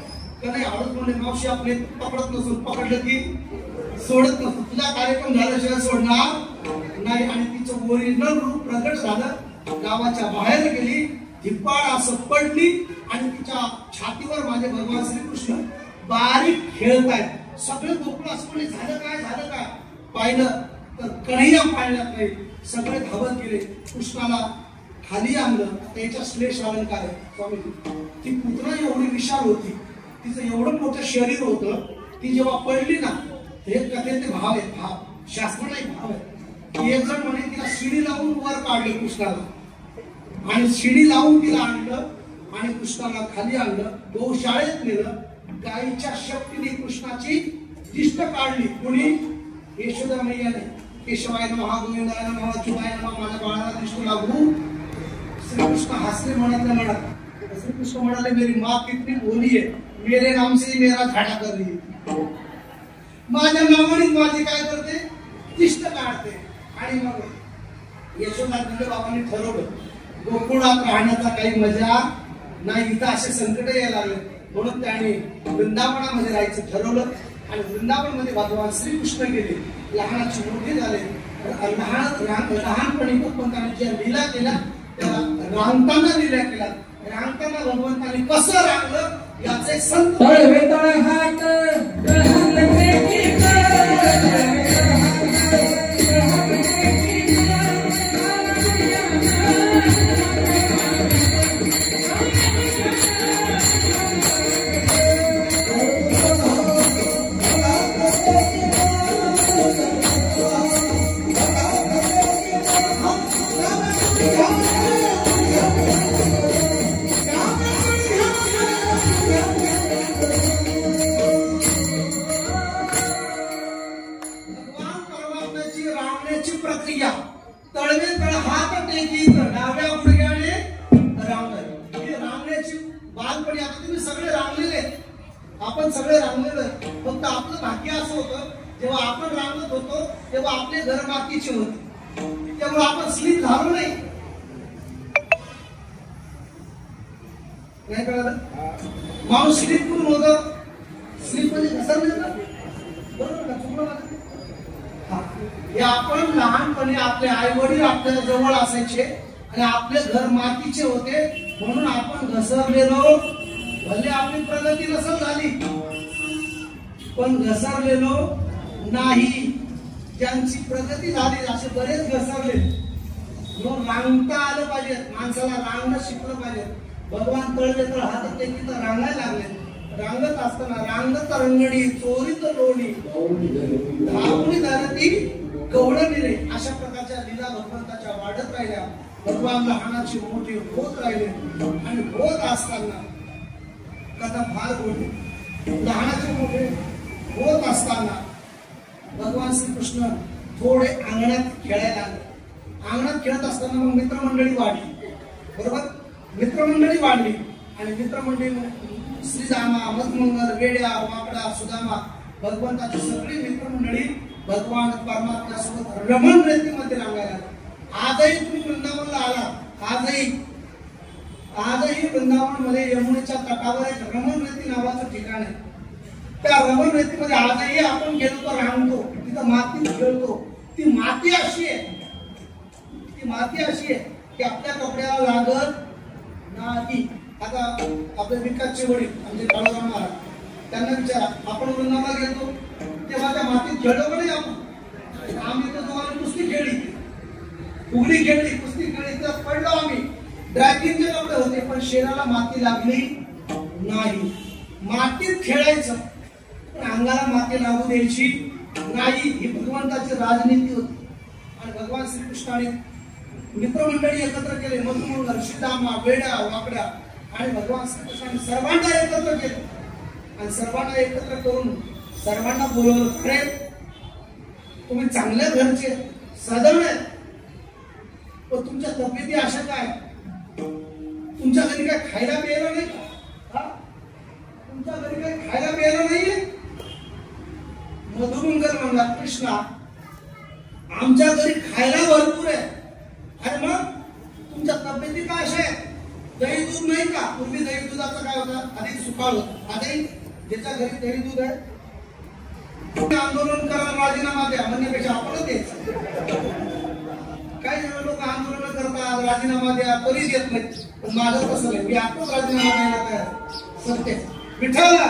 नाही आवडत म्हणजे मावशी आपले पकडत नसून, पकडलं की सोडत नसतो. तुझा कार्यक्रम झाल्याशिवाय सोडणार नाही. आणि तिचं ओरिजिनल रूप प्रकट झालं. गावाच्या बाहेर गेली, धिप्पाड असं पडली आणि तिच्या छातीवर माझे भगवान श्रीकृष्ण बारीक खेळतायत. सगळे गोकुळ असं म्हणजे झालं काय पाहिलं तर कन्हैया पाळण्यात नाही. सगळे धावत गेले, कृष्णाला खाली आणलं. त्याच्या श्लेष अलंकार आहे स्वामीजी. ती पुतना एवढी विशाल होती, तिचं एवढं मोठं शरीर होतं. ती जेव्हा पडली ना, हे कथेचे भाव आहेत, भाव शास्त्र नाही भाव आहे. एक जण म्हणे तिला शिडी लावून वर काढलं कृष्णाला, आणि शिडी लावून तिला आणलं आणि कृष्णाला खाली आणलं, गौशाळेत नेलं. गायीच्या शक्तीने कृष्णाची दिष्ट काढली. कोणी? यशोदा मैयाने. केशवाय नमः, गोविंदाय नमः, अच्युताय नमः, माझ्या बाळाला दिष्ट लागू. श्रीकृष्ण हसले म्हणत. श्रीकृष्ण म्हणाले मेरी माँ कितनी बोली है, मेरे नाम से मेरा झाडा कर रही है. माझ्या नावाने माझी काय करते? दिष्ट काढते. आणि मग यशोदा बाबांनी ठरवलं गोकुळात राहण्याचा काही मजा नाही इथं असे संकट यायला लागले, म्हणून त्याने वृंदावनामध्ये राहायचं ठरवलं आणि वृंदावनमध्ये भगवान श्रीकृष्ण गेले, लहानाचे मोठे झाले. लहानपणी भगवंताने ज्या लीला केल्या त्याला रांगताना लीला केल्या. रांगताना भगवंताने कसं रांगलं याचे एक संत प्रक्रिया तळवे तळ हात टेकीत डाव्या गुडघ्याने रांगणे. ही रांगण्याची बालपणी आता तुम्ही सगळे रांगलेले, आपण सगळे रांगलेलो. फक्त आपलं भाग्य असं होतं जेव्हा आपण रांगत होतो तेव्हा आपले घर मातीचे होते, त्यामुळे आपण स्लीप झालो नाही. नाही कळलं? माणूस स्लीप करून होतं. स्लीप म्हणजे घसरलं ना, बरोबर का? चुकलं माझं? हे आपण लहानपणी आपले आई वडील आपल्या जवळ असायचे आणि आपले घर मातीचे होते, म्हणून आपण घसरलेलो. भले आपली प्रगती नसेल झाली पण घसरलेलो नाही. ज्यांची प्रगती झाली असे बरेच घसरले. म्हणून रांगता आलं पाहिजे, माणसाला रांगणं शिकलं पाहिजे. भगवान तळवे तळ हातात टेकीत रांगायला लागले. रांगत असताना रांगत रंगणी चोरीत लोणी धावणी धरती गवळणी रे, अशा प्रकारच्या लीला भगवंताच्या वाढत राहिल्या. भगवान लहानाची मोठी होत राहिले आणि होत असताना कथा फार गोडी. लहानाचे मोठे होत असताना भगवान श्रीकृष्ण थोडे अंगणात खेळायला लागले. अंगणात खेळत असताना मग मित्रमंडळी वाढली, बरोबर? मित्रमंडळी वाढली आणि मित्रमंडळी श्रीरामा, मधमंगल, वेड्या, वाकडा, सुदामा, भगवंताची सगळी मित्रमंडळी भगवान परमात्म्यासोबत रमण रेतीमध्ये रांगायला. आजही तुम्ही वृंदावनला आला, आजही वृंदावन मध्ये यमुनेच्या तटावर एक रमण रेती नावाचं ठिकाण आहे. त्या रमण रेतीमध्ये आजही आपण गेलो तर रांगतो, तिथं माती खेळतो. ती माती अशी आहे की आपल्या कपड्याला लागत नाही. आता आपले विकासचे वडील म्हणजे काळोराम महाराज, त्यांना विचारा आपण वृंदावनाला गेलो तेव्हा त्या मातीत खेळलो का नाही आपण? आम्ही तर तुम्हाला कुस्ती खेळली, फुगडी खेळली, कुस्ती खेळली, तर पडलो आम्ही. ड्रायक्लिनचे कपडे होते पण शरीराला माती लागली नाही. मातीत खेळायचं पण अंगाला माती लागू द्यायची नाही, ही भगवंताची राजनीती होती. आणि भगवान श्रीकृष्णाने मित्रमंडळी एकत्र केले, मधुमंगल, श्रीदामा, वेड्या, वाकड्या, आणि भगवान श्रीकृष्णाने सर्वांना एकत्र केलं आणि सर्वांना एकत्र करून सर्वांना बोलवलं. अरे तुम्ही चांगल्या घरचे सदन आहेत, पण तुमच्या तब्येती अशा काय? तुमच्या घरी काय खायला प्यायला नाही का? तुमच्या घरी काय खायला प्यायला नाहीये? मधुमंगल म्हणला, कृष्णा आमच्या घरी खायला भरपूर आहे, आणि मग तुमच्या तब्येती काय अशा आहेत? दही दूध नाही का? पूर्वी दही दुधाचं काय होतं? अधिक सुकाळ होत. आजही ज्याच्या घरी दही दूध आहे आंदोलन करा, राजीनामा द्या म्हणण्यापेक्षा आपणच द्यायचं. काही लोक आंदोलन करतात, राजीनामा द्या, तरी देत नाही. पण माझं तसं नाही, मी आताच राजीनामा द्यायला तयार. सत्य विठ्ठला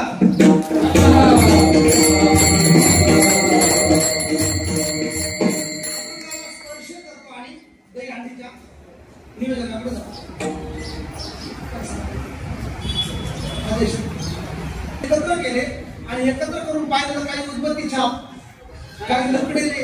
स्पर्श करतो आणि दही हंडीच्या निवेदनाकडे जातो. एकत्र केले आणि एकत्र करून पाहिलं काही उदबत्ती छाप, काही लकडेले,